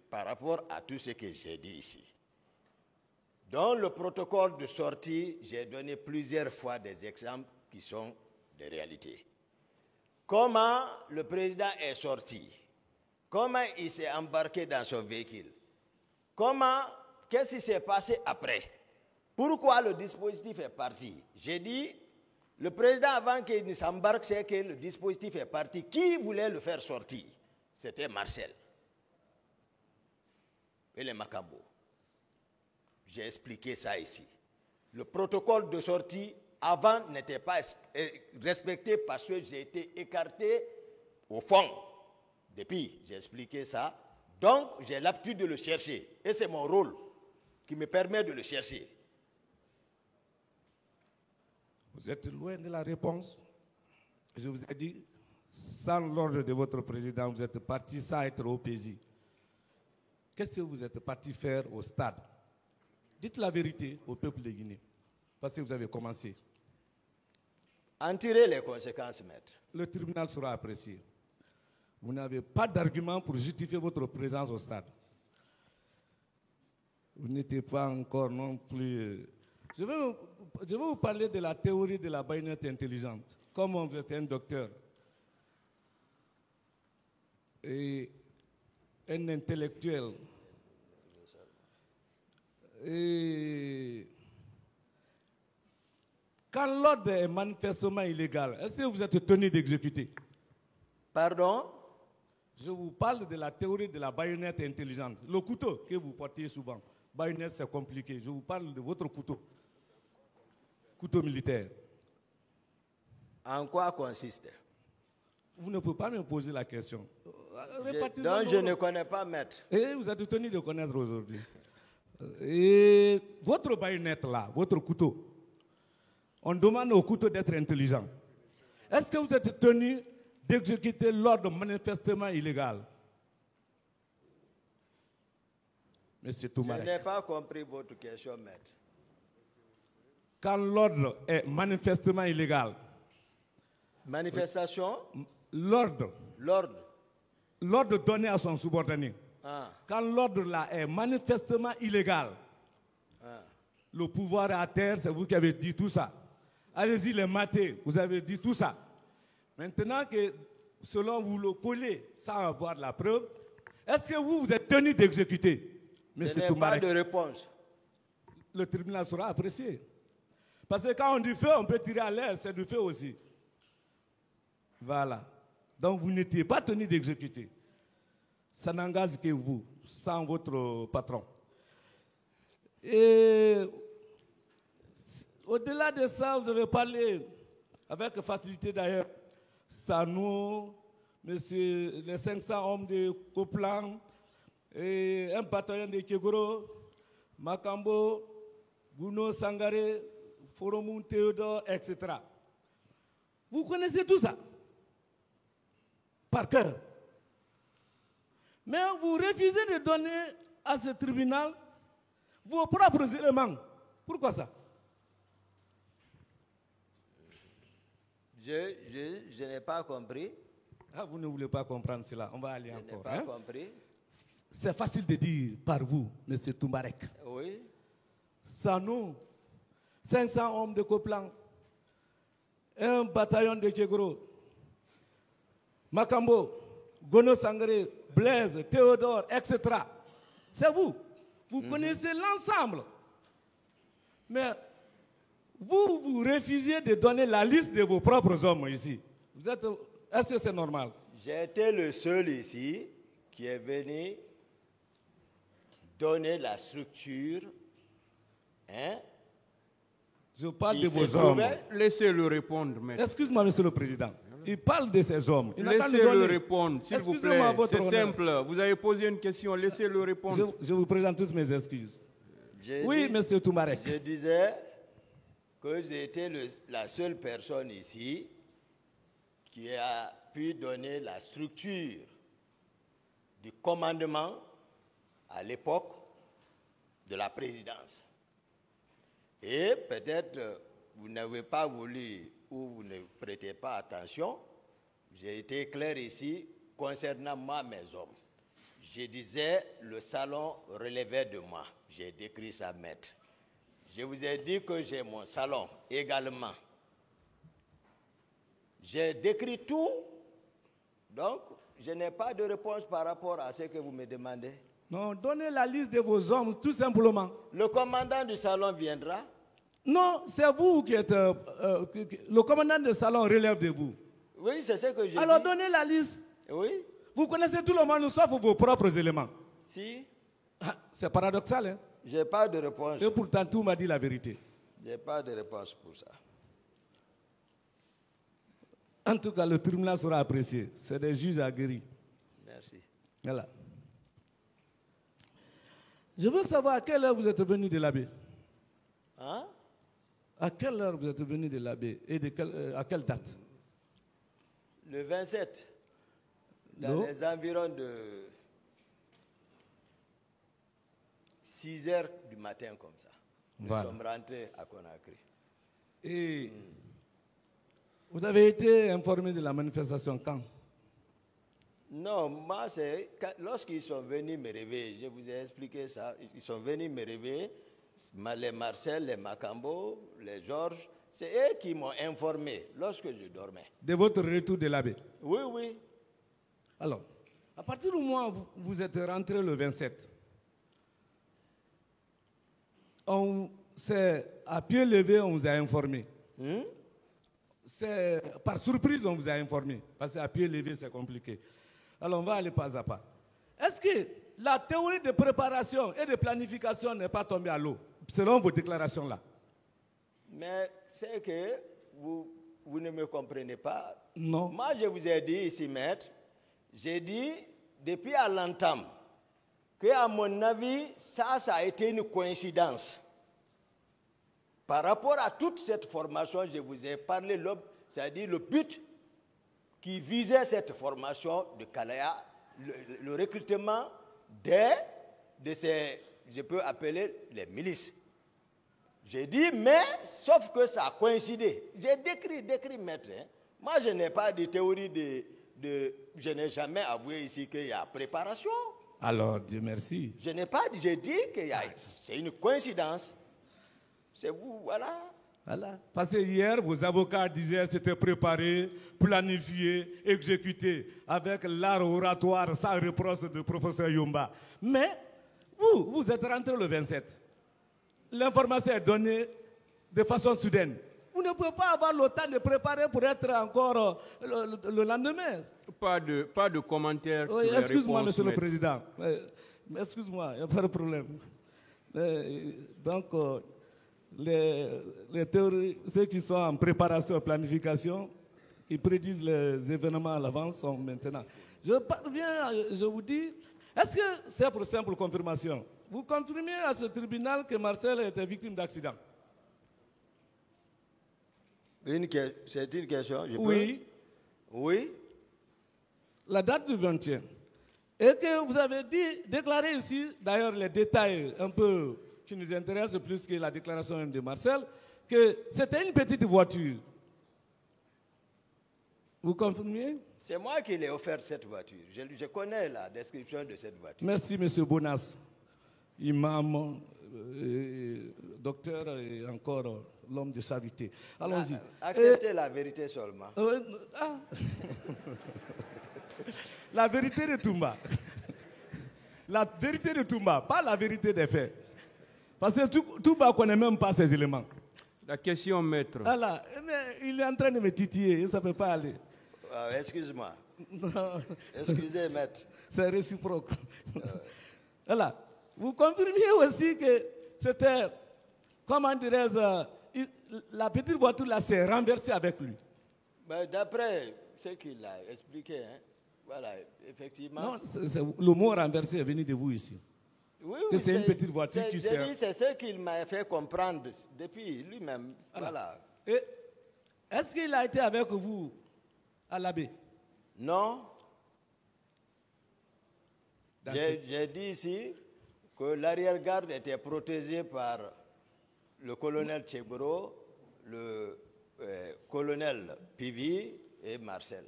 par rapport à tout ce que j'ai dit ici. Dans le protocole de sortie, j'ai donné plusieurs fois des exemples qui sont des réalités. Comment le président est sorti? Comment il s'est embarqué dans son véhicule? Qu'est-ce qui s'est passé après? Pourquoi le dispositif est parti? J'ai dit, le président, avant qu'il ne s'embarque, c'est que le dispositif est parti. Qui voulait le faire sortir? C'était Marcel et les Makambo. J'ai expliqué ça ici. Le protocole de sortie, avant, n'était pas respecté parce que j'ai été écarté au fond. Depuis, j'ai expliqué ça. Donc, j'ai l'habitude de le chercher. Et c'est mon rôle qui me permet de le chercher. Vous êtes loin de la réponse. Je vous ai dit, sans l'ordre de votre président, vous êtes parti sans être au PJ. Qu'est-ce que vous êtes parti faire au stade? Dites la vérité au peuple de Guinée. Parce que vous avez commencé. En tirer les conséquences, maître. Le tribunal sera apprécié. Vous n'avez pas d'argument pour justifier votre présence au stade. Vous n'étiez pas encore non plus... Je vais vous parler de la théorie de la baïonnette intelligente. Comme vous êtes un docteur et un intellectuel, et quand l'ordre est manifestement illégal, est-ce que vous êtes tenu d'exécuter? Pardon? Je vous parle de la théorie de la baïonnette intelligente. Le couteau que vous portez souvent. Baïonnette, c'est compliqué. Je vous parle de votre couteau. Couteau militaire. En quoi consiste? Vous ne pouvez pas me poser la question. Donc je ne connais pas, maître. Et vous êtes tenu de connaître aujourd'hui. Et votre baïonnette là, votre couteau, on demande au couteau d'être intelligent. Est-ce que vous êtes tenu d'exécuter l'ordre manifestement illégal? Monsieur Toumarek. Je n'ai pas compris votre question, maître. Quand l'ordre est manifestement illégal. Manifestation? L'ordre. L'ordre donné à son subordonné. Ah. Quand l'ordre là est manifestement illégal, Ah. le pouvoir est à terre, c'est vous qui avez dit tout ça. allez-y les mater. Vous avez dit tout ça. Maintenant que, selon vous le collez, sans avoir la preuve, est-ce que vous êtes tenu d'exécuter, M. Je n'ai pas Toumarek? de réponse. Le tribunal sera apprécié. Parce que quand on dit feu, on peut tirer à l'air, c'est du feu aussi. Voilà. Donc vous n'étiez pas tenu d'exécuter. Ça n'engage que vous, sans votre patron. Et au-delà de ça, vous avez parlé avec facilité d'ailleurs. Sanou, monsieur, les 500 hommes de Coplan, et un bataillon de Tchegoro, Makambo, Gouno Sangare, Foromoun Théodore, etc. Vous connaissez tout ça par cœur. Mais vous refusez de donner à ce tribunal vos propres éléments. Pourquoi ça? Je n'ai pas compris. Ah, vous ne voulez pas comprendre cela. On va aller Je encore. n'ai pas compris. C'est facile de dire par vous, M. Toumarek. Oui. Sans nous, 500 hommes de Coplan, un bataillon de Tchegoro, Makambo, Gono Sangare, Blaise, Théodore, etc. C'est vous. Vous connaissez l'ensemble. Mais vous refusiez de donner la liste de vos propres hommes ici. Est-ce que c'est normal? J'ai été le seul ici qui est venu donner la structure. Hein? Je parle Il de vos s'est hommes. trouvé- Laissez-le répondre, maître. Excuse-moi, Monsieur le Président. Il parle de ces hommes. Il n'a qu'à nous Laissez-le donner. répondre, s'il vous Excusez-moi, plaît. votre C'est honneur. simple. Vous avez posé une question, laissez-le répondre. Je vous présente toutes mes excuses. J'ai Oui, dit- Monsieur Toumarek. Je disais que j'étais la seule personne ici qui a pu donner la structure du commandement à l'époque de la présidence. Et peut-être vous n'avez pas voulu ou vous ne prêtez pas attention, j'ai été clair ici concernant moi, mes hommes. Je disais, le salon relevait de moi. J'ai décrit ça, maître. Je vous ai dit que j'ai mon salon également. J'ai décrit tout. Donc, je n'ai pas de réponse par rapport à ce que vous me demandez. Non, donnez la liste de vos hommes, tout simplement. Le commandant du salon viendra. Non, c'est vous qui êtes... le commandant de salon relève de vous. Oui, c'est ce que j'ai Alors dit. donnez la liste. Oui, Vous connaissez tout le monde, sauf vos propres éléments. si. Ah, c'est paradoxal, hein? J'ai pas de réponse. Et pourtant, tout m'a dit la vérité. J'ai pas de réponse pour ça. En tout cas, le tribunal sera apprécié. C'est des juges aguerris. Merci. Voilà. Je veux savoir à quelle heure vous êtes venu de l'abbé. Hein? À quelle heure vous êtes venu de l'abbé et à quelle date? Le 27, dans Non. les environs de 6 heures du matin comme ça. Nous Voilà. sommes rentrés à Conakry. Et vous avez été informé de la manifestation quand? Non, moi, c'est lorsqu'ils sont venus me réveiller, je vous ai expliqué ça, ils sont venus me réveiller, les Marcel, les Makambo, les Georges, c'est eux qui m'ont informé lorsque je dormais. De votre retour de l'abbé. Oui, oui. Alors, à partir du moment où vous êtes rentré le 27, c'est à pied levé, on vous a informé. C'est par surprise, on vous a informé. Parce qu'à pied levé, c'est compliqué. Alors, on va aller pas à pas. Est-ce que la théorie de préparation et de planification n'est pas tombée à l'eau, selon vos déclarations là? Mais c'est que vous ne me comprenez pas. Non. Moi, je vous ai dit ici, maître, j'ai dit depuis à l'entame que, à mon avis, ça a été une coïncidence. Par rapport à toute cette formation, je vous ai parlé, c'est-à-dire le but qui visait cette formation de Kalaya, le recrutement de ces, je peux appeler les milices. J'ai dit, mais, sauf que ça a coïncidé. J'ai décrit, maître. Hein. Moi, je n'ai pas de théorie je n'ai jamais avoué ici qu'il y a préparation. Alors, Dieu merci. Je n'ai pas dit, j'ai dit que c'est une coïncidence. C'est vous, voilà. Voilà. Parce que hier, vos avocats disaient que c'était préparé, planifié, exécuté, avec l'art oratoire sans reproche de professeur Yumba. Mais vous êtes rentré le 27. L'information est donnée de façon soudaine. Vous ne pouvez pas avoir le temps de préparer pour être encore le lendemain. Pas de commentaires. Oui, excuse-moi, Monsieur le Président. Excuse-moi, il n'y a pas de problème. Donc, les théories, ceux qui sont en préparation, planification, ils prédisent les événements à l'avance, sont maintenant. Je parviens, je vous dis, est-ce que c'est pour simple confirmation? Vous confirmez à ce tribunal que Marcel était victime d'accident? C'est une question, je peux? Oui. Oui. La date du 21. Et que vous avez déclaré ici, d'ailleurs les détails un peu qui nous intéressent plus que la déclaration même de Marcel, que c'était une petite voiture. Vous confirmez? C'est moi qui l'ai offert cette voiture. Je connais la description de cette voiture. Merci, M. Bonas, imam, docteur et encore l'homme de charité. Allons-y. Acceptez la vérité seulement. La vérité de Toumba. La vérité de Toumba, pas la vérité des faits. Parce que Toumba ne connaît même pas ces éléments. La question, maître. Voilà. Mais il est en train de me titiller, ça ne peut pas aller. Excuse-moi. Excusez, maître. C'est réciproque. Voilà. Vous confirmez aussi que c'était, comment dirais-je, la petite voiture là s'est renversée avec lui. D'après ce qu'il a expliqué, hein, voilà, effectivement. Non, le mot renversé est venu de vous ici. Oui, que c'est une petite voiture qui sert. C'est ce qu'il m'a fait comprendre depuis lui-même. Voilà. Et est-ce qu'il a été avec vous à l'abbé? Non. J'ai dit ici que l'arrière-garde était protégée par le colonel Tchebro, le colonel Pivi et Marcel.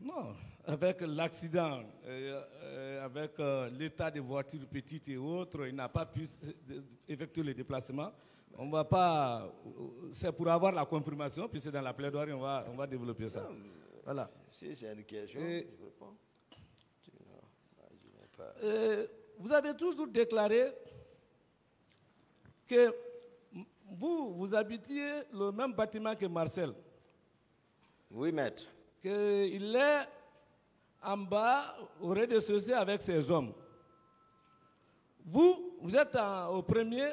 Non, avec l'accident, avec l'état des voitures petites et autres, il n'a pas pu effectuer le déplacement. On va pas, c'est pour avoir la confirmation, puis c'est dans la plaidoirie, on va développer ça. Voilà. Si c'est une question, je réponds. Vous avez toujours déclaré que vous habitiez le même bâtiment que Marcel. Oui, maître. Qu'il est en bas, au rez-de-chaussée avec ses hommes. Vous êtes au premier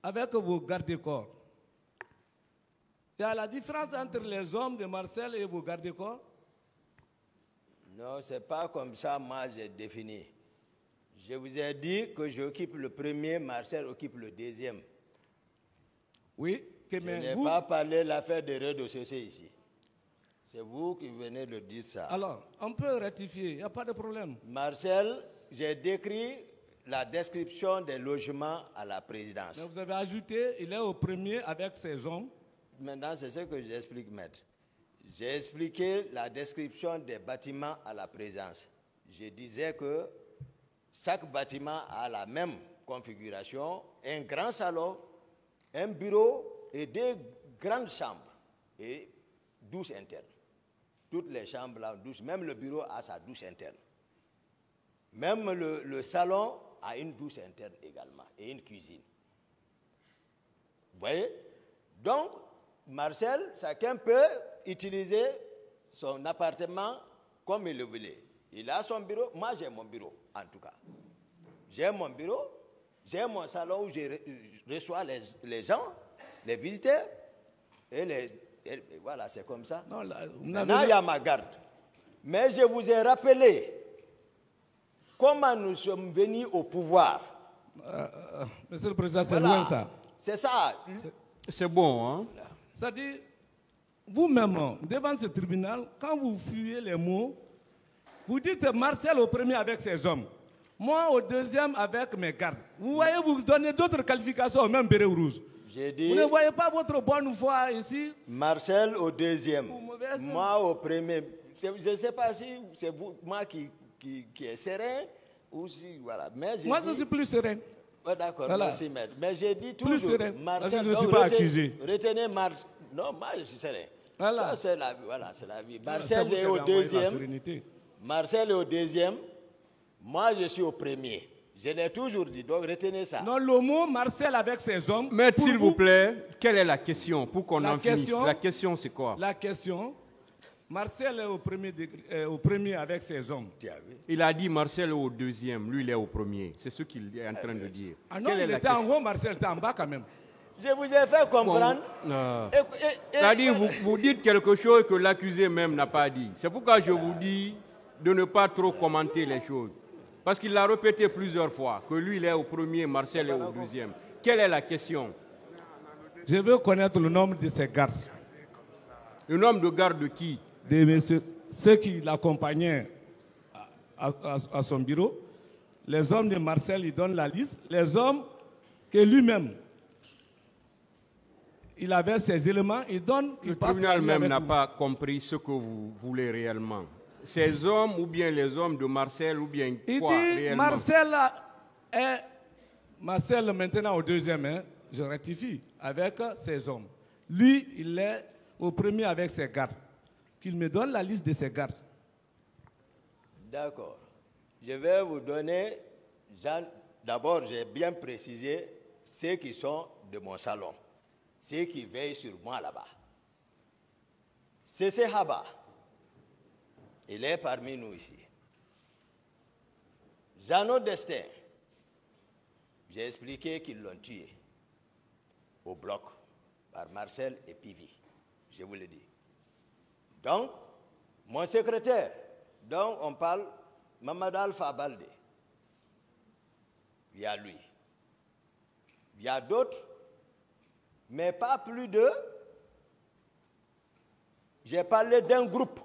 avec vos gardes-corps. Il y a la différence entre les hommes de Marcel et vos gardes-corps? Non, ce n'est pas comme ça, moi, j'ai défini. Je vous ai dit que j'occupe le premier, Marcel occupe le deuxième. Oui. Je n'ai pas parlé de l'affaire de rez-de-chaussée ici. C'est vous qui venez de dire ça. Alors, on peut rectifier, il n'y a pas de problème. Marcel, j'ai décrit la description des logements à la présidence. Mais vous avez ajouté, il est au premier avec ses hommes. Maintenant, c'est ce que j'explique, maître. J'ai expliqué la description des bâtiments à la présidence. Je disais que chaque bâtiment a la même configuration, un grand salon, un bureau et deux grandes chambres et douche interne. Toutes les chambres ont douche, même le bureau a sa douche interne. Même le salon a une douche interne également et une cuisine. Vous voyez? Donc, Marcel, chacun peut utiliser son appartement comme il le voulait. Il a son bureau, moi j'ai mon bureau en tout cas. J'ai mon bureau, j'ai mon salon où je reçois les gens, les visiteurs, et voilà, c'est comme ça. Non, maintenant, il y a ma garde. Mais je vous ai rappelé comment nous sommes venus au pouvoir. Monsieur le Président, c'est voilà. Loin ça. C'est ça. C'est bon, hein? C'est-à-dire, vous-même, devant ce tribunal, quand vous fuyez les mots, vous dites Marcel au premier avec ses hommes, moi au deuxième avec mes gardes. Vous voyez, vous donnez d'autres qualifications au même béret rouge. J'ai dit, vous ne voyez pas votre bonne foi ici? Marcel au deuxième, moi au premier. Je ne sais pas si c'est moi qui est serein ou si, voilà. Mais moi, je suis plus serein. Ouais, d'accord, Voilà. merci, maître. Mais j'ai dit Plus toujours, serein, parce Marcel, que je ne suis donc, pas accusé. retenez Marcel. Non, moi, je suis serein. Voilà. Ça, c'est la vie. Voilà, c'est la vie. C'est Marcel vous est qui au avez envoyé la deuxième. sérénité. Marcel est au deuxième. Moi, je suis au premier. Je l'ai toujours dit, donc retenez ça. Non, le mot Marcel avec ses hommes. Maître, pour s'il vous plaît, quelle est la question pour qu'on La en finisse? question- La question, c'est quoi? La question, Marcel est au premier avec ses hommes. Tiens, oui. Il a dit Marcel est au deuxième, lui il est au premier. C'est ce qu'il est en train de dire. Ah non, Quelle est il la était en question? haut, Marcel était en bas quand même. Je vous ai fait comprendre. C'est-à-dire, vous dites quelque chose que l'accusé même n'a pas dit. C'est pourquoi je vous dis de ne pas trop commenter les choses. Parce qu'il l'a répété plusieurs fois, que lui il est au premier, Marcel est au deuxième. Quelle est la question? Je veux connaître le nombre de ses gardes. Le nombre de gardes de qui? De messieurs, ceux qui l'accompagnaient à son bureau. Les hommes de Marcel, il donne la liste. Les hommes que lui-même, il avait ses éléments, il donne. Le tribunal même n'a pas compris ce que vous voulez réellement. Ces hommes ou bien les hommes de Marcel ou bien Il quoi dit réellement? Marcel maintenant au deuxième, hein, je rectifie, avec ses hommes. Lui, il est au premier avec ses gardes. Qu'il me donne la liste de ses gardes. D'accord. Je vais vous donner, d'abord j'ai bien précisé ceux qui sont de mon salon, ceux qui veillent sur moi là-bas. C'est Haba. Il est parmi nous ici. Jeannot Destin, j'ai expliqué qu'ils l'ont tué au bloc par Marcel et Pivi. Je vous l'ai dit. Donc, mon secrétaire, dont on parle, Mamad Alpha Balde, il y a lui. Il y a d'autres, mais pas plus de... J'ai parlé d'un groupe.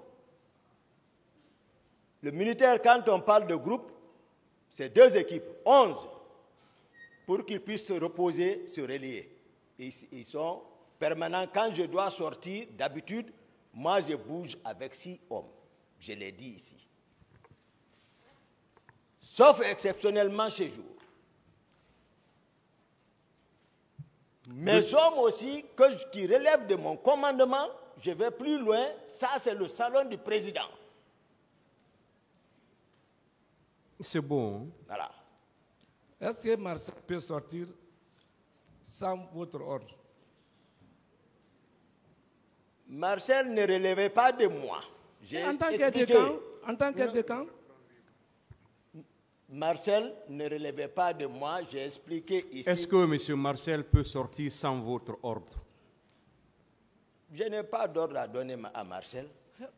Le militaire, quand on parle de groupe, c'est 2 équipes, 11, pour qu'ils puissent se reposer, se relier. Ils sont permanents. Quand je dois sortir, d'habitude, moi je bouge avec 6 hommes. Je l'ai dit ici. Sauf exceptionnellement chez jour. Mes hommes aussi, qui relèvent de mon commandement, je vais plus loin, ça c'est le salon du président. C'est bon. Hein? Voilà. Est-ce que Marcel peut sortir sans votre ordre? Marcel ne relevait pas de moi. En tant qu'aide de camp, Marcel ne relevait pas de moi, j'ai expliqué ici. Est-ce que M. Marcel peut sortir sans votre ordre? Je n'ai pas d'ordre à donner à Marcel.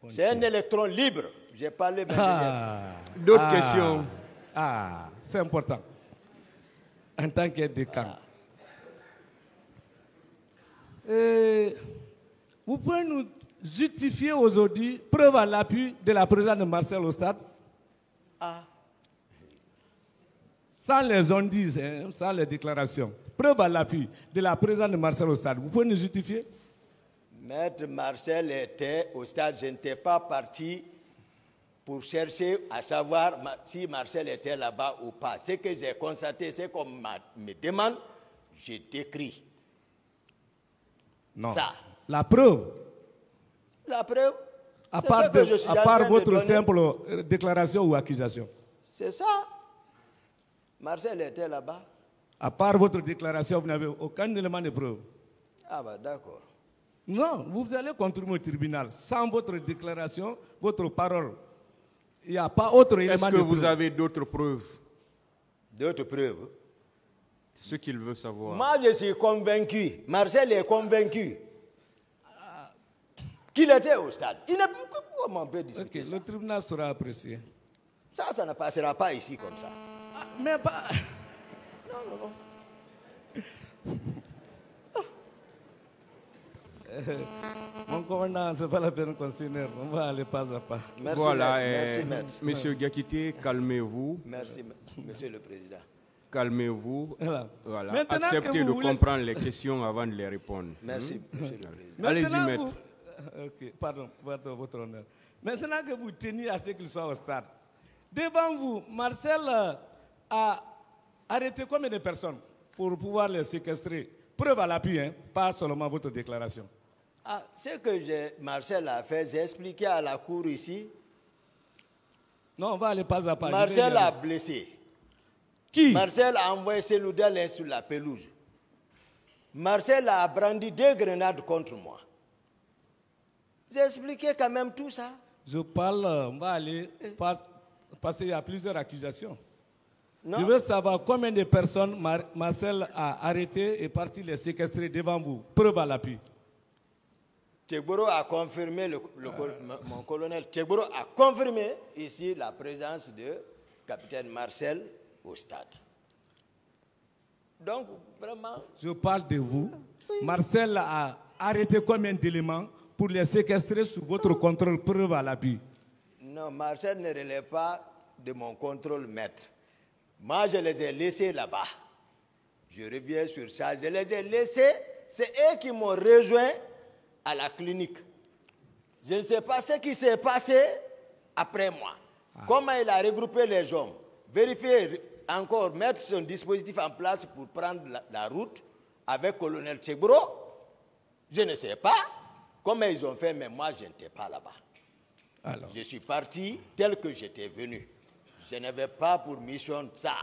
C'est un électron libre. J'ai parlé maintenant. D'autres questions? C'est important. En tant qu'aide de camp. Vous pouvez nous justifier aujourd'hui, preuve à l'appui de la présence de Marcel au stade? Sans les on-disent, hein, sans les déclarations. Preuve à l'appui de la présence de Marcel au stade. Vous pouvez nous justifier? Maître Marcel était au stade. Je n'étais pas parti pour chercher à savoir si Marcel était là-bas ou pas. Ce que j'ai constaté, c'est qu'on me demande, je décris. Non. Ça. La preuve? La preuve, À c'est part, ce que je suis en à train part de votre donner. simple déclaration ou accusation? C'est ça. Marcel était là-bas. À part votre déclaration, vous n'avez aucun élément de preuve? Ah bah d'accord. Non, vous allez contribuer au tribunal. Sans votre déclaration, votre parole, il n'y a pas autre élément Est-ce de que preuve. vous avez d'autres preuves? D'autres preuves. C'est ce qu'il veut savoir. Moi, je suis convaincu. Marcel est convaincu qu'il était au stade. Il n'est pas... Comment on peut discuter ça? Le tribunal sera apprécié. Ça ne passera pas ici comme ça. Mais pas... Non. Mon commandant, ce n'est pas la peine qu'on s'énerve. On va aller pas à pas. Merci, Voilà, maître. Merci, maître. Monsieur Gakité, calmez-vous. Merci, monsieur le président. Calmez-vous. Voilà. Voilà. Acceptez de comprendre les questions avant de les répondre. Merci, monsieur le président. Allez-y, Maintenant, maître. Ok, pardon, votre honneur. Maintenant que vous teniez à ce qu'il soit au stade, devant vous, Marcel a arrêté combien de personnes pour pouvoir les séquestrer? Preuve à l'appui, hein, pas seulement votre déclaration. Ah, ce que Marcel a fait, j'ai expliqué à la cour ici. Non, on va aller pas à pas. Marcel a blessé. Qui? Marcel a envoyé Seloudel sur la pelouse. Marcel a brandi 2 grenades contre moi. J'ai expliqué quand même tout ça. Je parle, on va aller, parce qu'il y a plusieurs accusations. Non. Je veux savoir combien de personnes Marcel a arrêté et parti les séquestrer devant vous. Preuve à l'appui. Tegboro a confirmé, mon colonel Tegboro a confirmé ici la présence de capitaine Marcel au stade. Donc, vraiment... Je parle de vous. Marcel a arrêté combien d'éléments pour les séquestrer sous votre contrôle, preuve à l'appui? Non, Marcel ne relève pas de mon contrôle, maître. Moi, je les ai laissés là-bas. Je reviens sur ça. Je les ai laissés. C'est eux qui m'ont rejoint à la clinique. Je ne sais pas ce qui s'est passé après moi. Comment il a regroupé les hommes. Vérifier encore, mettre son dispositif en place pour prendre la route avec le colonel Tegboro. Je ne sais pas comment ils ont fait, mais moi, je n'étais pas là-bas. Alors. Je suis parti tel que j'étais venu. Je n'avais pas pour mission ça.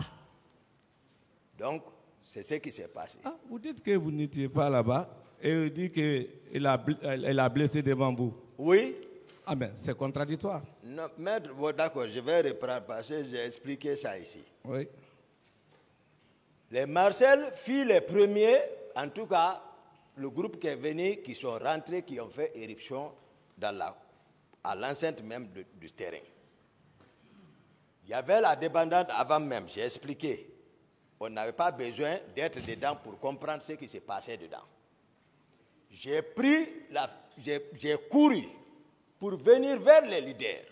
Donc, c'est ce qui s'est passé. Ah, vous dites que vous n'étiez pas là-bas et vous dites qu'elle a blessé devant vous. Oui. Ah ben, c'est contradictoire. Non, maître, bon, d'accord, je vais reprendre parce que j'ai expliqué ça ici. Oui. Les Marcel furent les premiers, en tout cas, le groupe qui est venu, qui sont rentrés, qui ont fait éruption à l'enceinte même du terrain. Il y avait la débandade avant même, j'ai expliqué. On n'avait pas besoin d'être dedans pour comprendre ce qui s'est passé dedans. J'ai couru pour venir vers les leaders.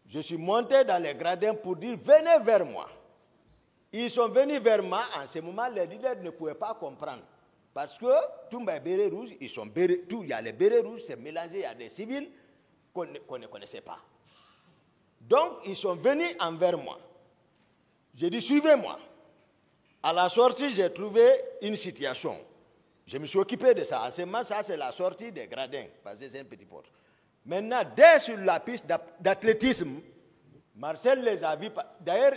Je suis monté dans les gradins pour dire venez vers moi. Ils sont venus vers moi. En ce moment, les leaders ne pouvaient pas comprendre. Parce que tout le béret rouge, il y a les bérets rouges, c'est mélangé, il y a des civils qu'on ne connaissait pas. Donc, ils sont venus envers moi. J'ai dit, suivez-moi. À la sortie, j'ai trouvé une situation. Je me suis occupé de ça. En ce moment, ça, c'est la sortie des gradins, parce que c'est un petit porte. Maintenant, dès sur la piste d'athlétisme, Marcel les a vus. D'ailleurs,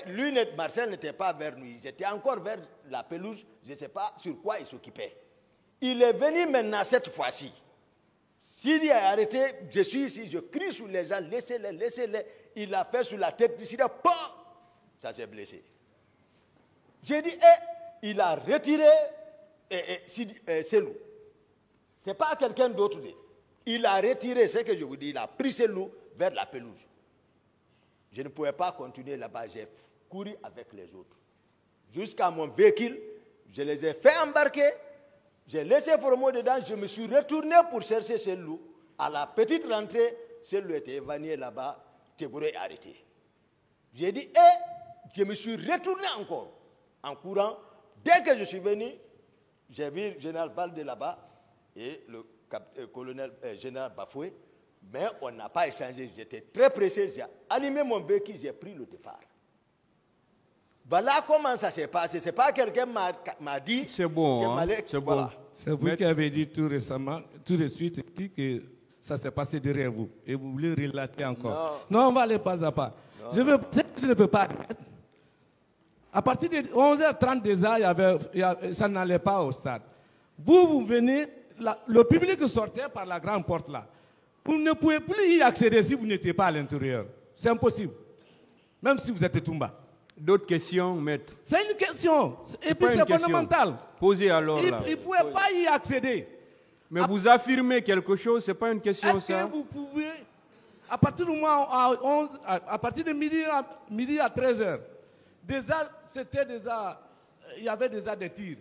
Marcel n'était pas vers nous. Ils étaient encore vers la pelouse. Je ne sais pas sur quoi il s'occupait. Il est venu maintenant cette fois-ci. S'il y a arrêté, je suis ici, je crie sur les gens, laissez-les, laissez-les. Il a fait sur la tête du sida, ça s'est blessé. J'ai dit, il a retiré Selou. Ce n'est pas quelqu'un d'autre. Il a retiré, ce que je vous dis, il a pris Selou vers la pelouse. Je ne pouvais pas continuer là-bas, j'ai couru avec les autres. Jusqu'à mon véhicule, je les ai fait embarquer, j'ai laissé Formo dedans, je me suis retourné pour chercher Selou. À la petite rentrée, Selou était évanoui là-bas, Tegboro est arrêté. J'ai dit, je me suis retourné encore, en courant. Dès que je suis venu, j'ai vu le général Balde là-bas et le colonel général Bafoué, mais on n'a pas échangé. J'étais très pressé, j'ai allumé mon véhicule, j'ai pris le départ. Voilà comment ça s'est passé. Ce n'est pas quelqu'un m'a dit. C'est bon, hein? C'est bon. Voilà. C'est vous qui avez dit tout récemment, tout de suite, que ça s'est passé derrière vous. Et vous voulez relater encore. Non, on va aller pas à pas. Je ne peux pas. À partir de 11h30 déjà, ça n'allait pas au stade. Vous venez, le public sortait par la grande porte là. Vous ne pouvez plus y accéder si vous n'étiez pas à l'intérieur. C'est impossible. Même si vous êtes Toumba. D'autres questions, maître? C'est une question. Et puis c'est fondamental. Posez alors là. Il ne pouvait pas y accéder. Mais vous affirmez quelque chose, ce n'est pas une question ça? Est-ce que vous pouvez, à partir du moment à partir de midi à 13h, déjà, il y avait déjà des tirs.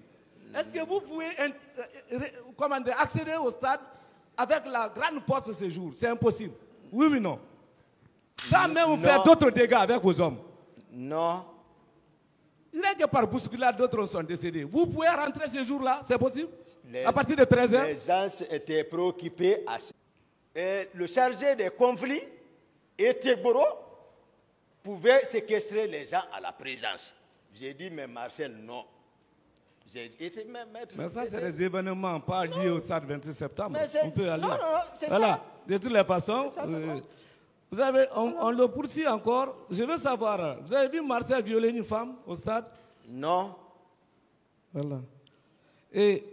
Est-ce que vous pouvez accéder au stade avec la grande porte de séjour? C'est impossible. Oui ou non? Ça même faire d'autres dégâts avec vos hommes. Non. Rien que par bousculade, d'autres sont décédés. Vous pouvez rentrer ce jour-là, c'est possible? À partir de 13h? Les gens étaient préoccupés. Et le chargé des conflits, et Tegboro, pouvait séquestrer les gens à la présence. J'ai dit, mais Marcel, non. Mais ça, c'est des événements pas liés au stade 26 septembre. On peut aller. Non, c'est voilà. ça. De toutes les façons, vous avez, on le poursuit encore. Je veux savoir, vous avez vu Marcel violer une femme au stade? Non. Voilà. Et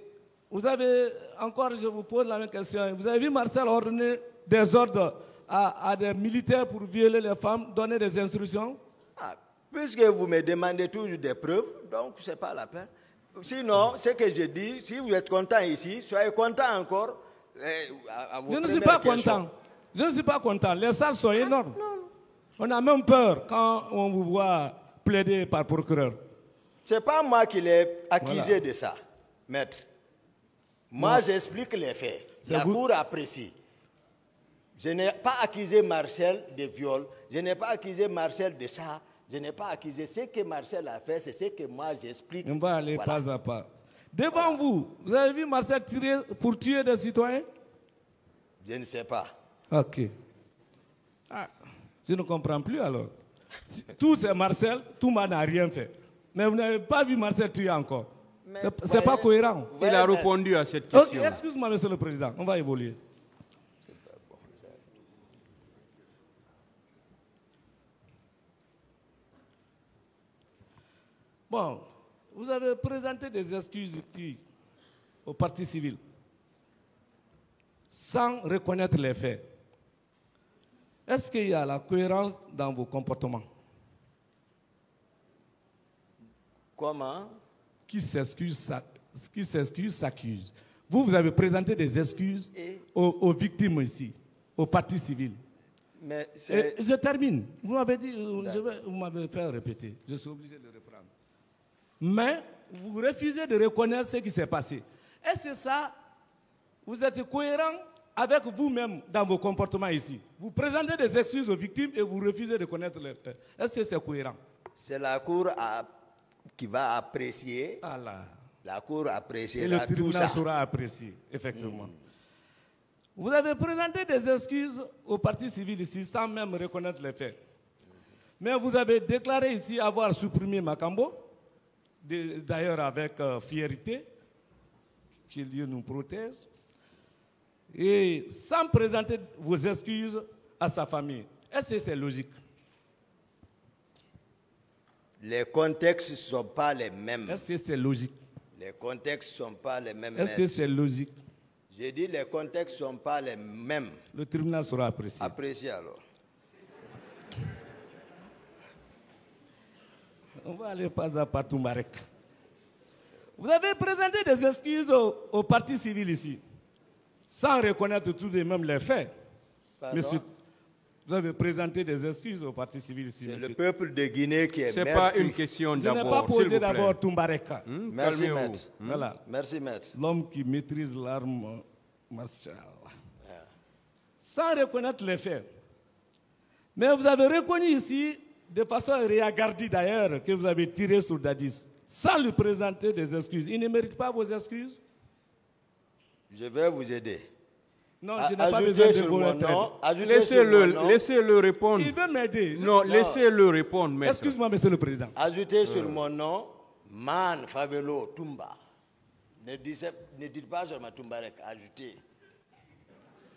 vous avez, encore, je vous pose la même question, vous avez vu Marcel ordonner des ordres à des militaires pour violer les femmes, donner des instructions? Ah, puisque vous me demandez toujours des preuves, donc ce n'est pas la peine. Sinon, ce que je dis, si vous êtes content ici, soyez content encore. À vos Je ne suis pas questions. content. Je ne suis pas content. Les salles sont énormes. On a même peur quand on vous voit plaider par procureur. Ce n'est pas moi qui l'ai accusé de ça, maître. Moi, j'explique les faits. La Cour apprécie. Je n'ai pas accusé Marcel de viol. Je n'ai pas accusé Marcel de ça. Je n'ai pas accusé. Ce que Marcel a fait, c'est ce que moi j'explique. On va aller Voilà. pas à pas. Devant vous, vous avez vu Marcel tirer pour tuer des citoyens? Je ne sais pas. Ok. Ah, je ne comprends plus alors. Tout c'est Marcel, tout le monde n'a rien fait. Mais vous n'avez pas vu Marcel tuer encore. C'est pas cohérent. Il a répondu à cette Ok, question. excuse-moi, monsieur le président, on va évoluer. Bon, vous avez présenté des excuses ici au parti civil sans reconnaître les faits. Est-ce qu'il y a la cohérence dans vos comportements? Comment? Qui s'excuse s'accuse. Vous avez présenté des excuses aux victimes ici, au parti civil. Mais Et je termine. Vous m'avez dit, vous m'avez fait répéter. Je suis obligé de reprendre. Mais vous refusez de reconnaître ce qui s'est passé. Et c'est ça, vous êtes cohérent avec vous-même dans vos comportements ici. Vous présentez des excuses aux victimes et vous refusez de reconnaître les faits. Est-ce que c'est cohérent? c'est la Cour qui va apprécier. Allah. La Cour Et appréciera le tout tribunal ça. saura apprécier, effectivement. Vous avez présenté des excuses au parti civil ici sans même reconnaître les faits. Mais vous avez déclaré ici avoir supprimé Makambo, d'ailleurs avec fierté, que Dieu nous protège, et sans présenter vos excuses à sa famille. Est-ce que c'est logique? Les contextes ne sont pas les mêmes. Est-ce que c'est logique? Les contextes ne sont pas les mêmes. Est-ce que c'est logique? J'ai dit les contextes ne sont pas les mêmes. Le tribunal sera apprécié. Appréciez alors. On va aller pas à pas Toumarek. Vous avez présenté des excuses au parti civil ici, sans reconnaître tout de même les faits. Pardon? Monsieur, vous avez présenté des excuses au parti civil ici. C'est monsieur. le peuple de Guinée qui est Ce n'est maître. pas une question Je n'ai pas d'abord. s'il posé vous plaît. d'abord Toumareka. Merci, Calmez-vous. maître. Voilà. Merci, maître. L'homme qui maîtrise l'arme martiale. Sans reconnaître les faits. Mais vous avez reconnu ici, de façon réagardie d'ailleurs, que vous avez tiré sur Dadis, sans lui présenter des excuses. Il ne mérite pas vos excuses? Je vais vous aider. Non, je n'ai pas besoin Ajoutez de sur vos mon aides. nom. Ajoutez sur mon nom. Laissez-le répondre. Il veut m'aider. Non, laissez-le répondre, maître. Excuse-moi, monsieur le président. Ajoutez sur mon nom Man Favelo Tumba. Ne dites pas seulement Tumbarek, ajoutez.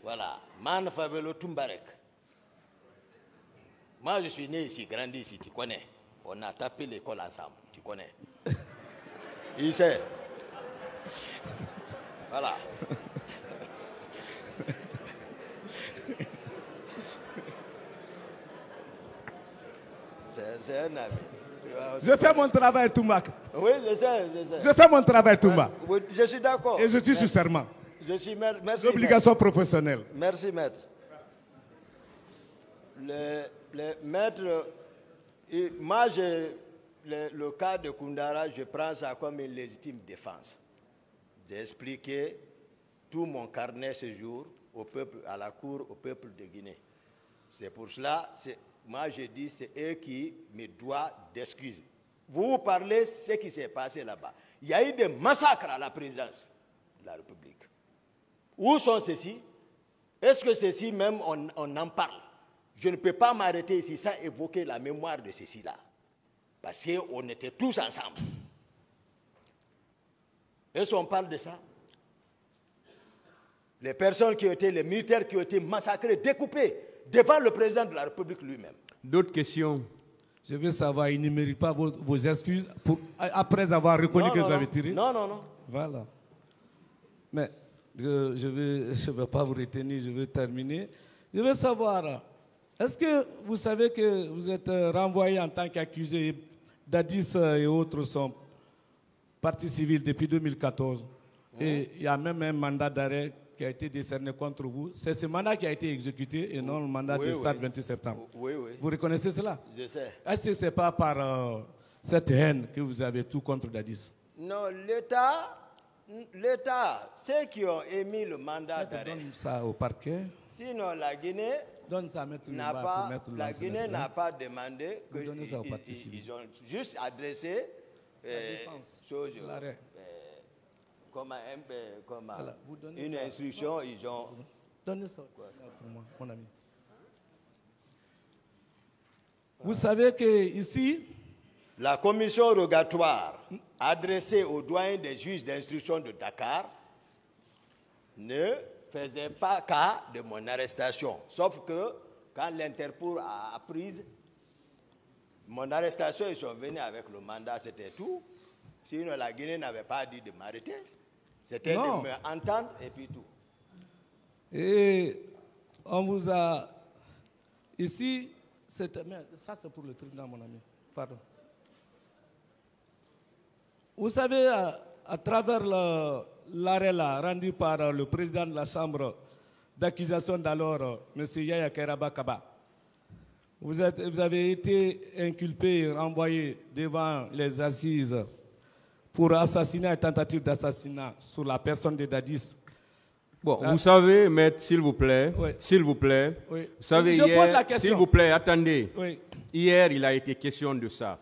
Voilà, Man Favelo Tumbarek. Moi, je suis né ici, grandi ici, tu connais. On a tapé l'école ensemble, tu connais. Il sait. Voilà. C'est un ami. Je fais mon travail, Toumba. Oui, je sais. Je fais mon travail, Toumba. Oui, je suis d'accord. Et je suis sur serment. Je suis maître. Merci. L'obligation professionnelle. Merci, maître. Le maître, moi, le cas de Koundara, je prends ça comme une légitime défense. J'ai expliqué tout mon carnet ce jour au peuple, à la cour, au peuple de Guinée. C'est pour cela, moi je dis, c'est eux qui me doivent d'excuses. Vous parlez de ce qui s'est passé là-bas. Il y a eu des massacres à la présidence de la République. Où sont ceux-ci? Est-ce que ceux-ci même, on en parle? Je ne peux pas m'arrêter ici sans évoquer la mémoire de ceux-ci-là. Parce qu'on était tous ensemble. Et si on parle de ça, les personnes qui ont été, les militaires qui ont été massacrés, découpés devant le président de la République lui-même. D'autres questions? Je veux savoir, il ne mérite pas vos excuses après avoir reconnu que vous avez tiré? Non, non, non. Voilà. Mais je ne vais pas vous retenir, je veux terminer. Je veux savoir, est-ce que vous savez que vous êtes renvoyé en tant qu'accusé? Dadis et autres sont partie civile depuis 2014. Et il y a même un mandat d'arrêt qui a été décerné contre vous. C'est ce mandat qui a été exécuté et non le mandat du stade 28 septembre. Oui, oui. Vous reconnaissez cela? Je sais. Est-ce que ce n'est pas par cette haine que vous avez tout contre Dadis? Non, l'État, ceux qui ont émis le mandat d'arrêt. Donne ça au parquet. Sinon, la Guinée Donne ça à Maître n'a Lumba pas, pour Maître la Lancel Guinée Nassela. n'a pas demandé que donnez ça au parti civil. ils ont juste adressé chose, L'arrêt. Voilà, vous donnez une ça. instruction, ils ont... Donnez ça pour moi, mon ami. Vous savez que ici, La commission rogatoire adressée aux doyens des juges d'instruction de Dakar ne faisait pas cas de mon arrestation. Sauf que quand l'Interpol a appris mon arrestation, ils sont venus avec le mandat, c'était tout. Sinon, la Guinée n'avait pas dit de m'arrêter. C'était de Non. me entendre et puis tout. et on vous a ici, mais ça c'est pour le tribunal, mon ami. Pardon. Vous savez, à travers l'arrêt là, rendu par le président de la chambre d'accusation d'alors, M. Yaya Kairaba Kaba, vous avez été inculpé et renvoyé devant les assises pour assassinat et tentative d'assassinat sur la personne de Dadis. Bon, Là. vous savez, maître, s'il vous plaît, Oui. s'il vous plaît, Oui. vous savez, Je pose la hier, question. s'il vous plaît, attendez. Oui. Hier, il a été question de ça.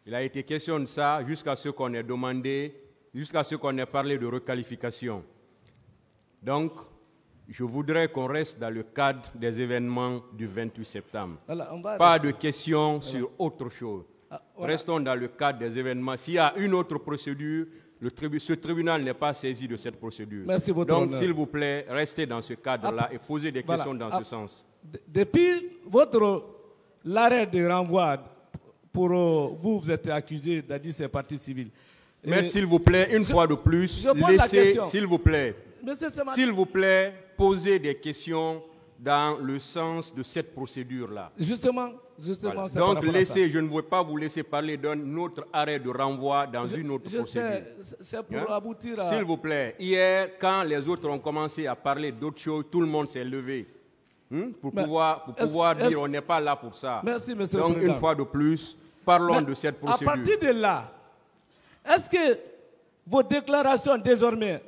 Il a été question de ça jusqu'à ce qu'on ait demandé, jusqu'à ce qu'on ait parlé de requalification. Donc, je voudrais qu'on reste dans le cadre des événements du 28 septembre. Voilà, on va Pas rester. de questions sur autre chose. Ah, voilà. Restons dans le cadre des événements. S'il y a une autre procédure, ce tribunal n'est pas saisi de cette procédure. Merci, votre Donc, honneur. s'il vous plaît, restez dans ce cadre-là et posez des Voilà. questions dans ce sens. Depuis l'arrêt de renvoi, pour vous êtes accusé d'Adis et partie civile. Maître, s'il vous plaît, une fois de plus, je pose la laissez, question. s'il vous plaît, Monsieur Semane, s'il vous plaît, posez des questions dans le sens de cette procédure-là. justement, Voilà. c'est par Donc, rapport à laissez, ça. je ne veux pas vous laisser parler d'un autre arrêt de renvoi dans une autre Je procédure. sais, c'est pour Hein? aboutir à... S'il vous plaît, hier, quand les autres ont commencé à parler d'autres choses, tout le monde s'est levé. Pour Mais pouvoir est-ce- dire on n'est pas là pour ça. Merci, monsieur le Donc, Président. une fois de plus, parlons Mais de cette à procédure. partir de là, est-ce que vos déclarations désormais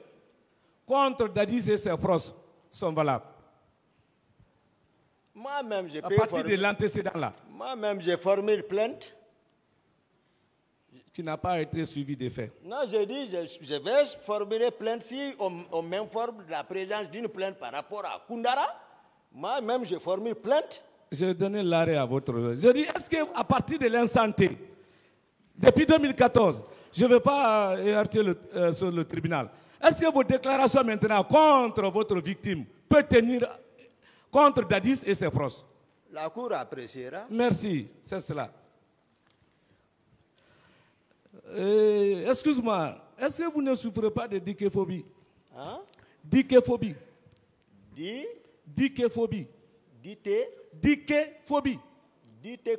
contre Dadis et ses proches sont valables? Moi-même, À partir de l'antécédent-là, Moi-même, j'ai formé une plainte. qui n'a pas été suivi des faits. Non, je dis, je vais formuler plainte si on m'informe de la présence d'une plainte par rapport à Koundara. Moi-même, j'ai formé plainte. Je vais donner l'arrêt à votre... Je dis, est-ce qu'à partir de l'instant T, depuis 2014, je ne vais pas heurter sur le tribunal, est-ce que vos déclarations maintenant contre votre victime peuvent tenir contre Dadis et ses proches? La Cour appréciera. Merci, c'est cela. Excuse-moi, est-ce que vous ne souffrez pas de dicéphobie? Hein? Dicéphobie. Dicéphobie. Dicéphobie.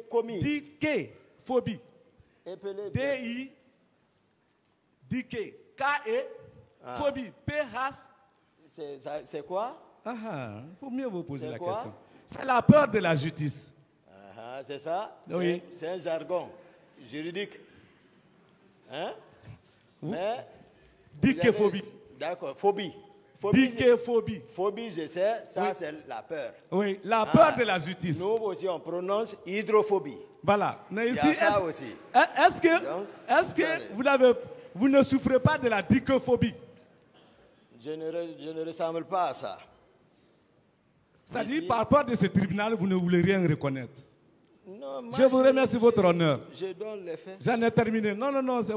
Commis. Dicéphobie. Épelez bien. D-I, Dicé, K-E, phobie, P-H. C'est quoi? Il faut mieux vous poser C'est la quoi? question. C'est la peur de la justice. C'est ça? Oui. C'est un jargon juridique. Hein? Mais... Dicéphobie. D'accord. Phobie. Dicéphobie. Phobie, je sais, ça c'est la peur. Oui, la peur de la justice. Nous aussi, on prononce hydrophobie. Voilà. Mais Il y ici, a ça aussi. est-ce que vous ne souffrez pas de la dicéphobie? Je ne ressemble pas à ça. C'est-à-dire, par peur de ce tribunal, vous ne voulez rien reconnaître. Non, moi, Je vous remercie, votre honneur. Je donne les faits. J'en ai terminé. Non, non, non, c'est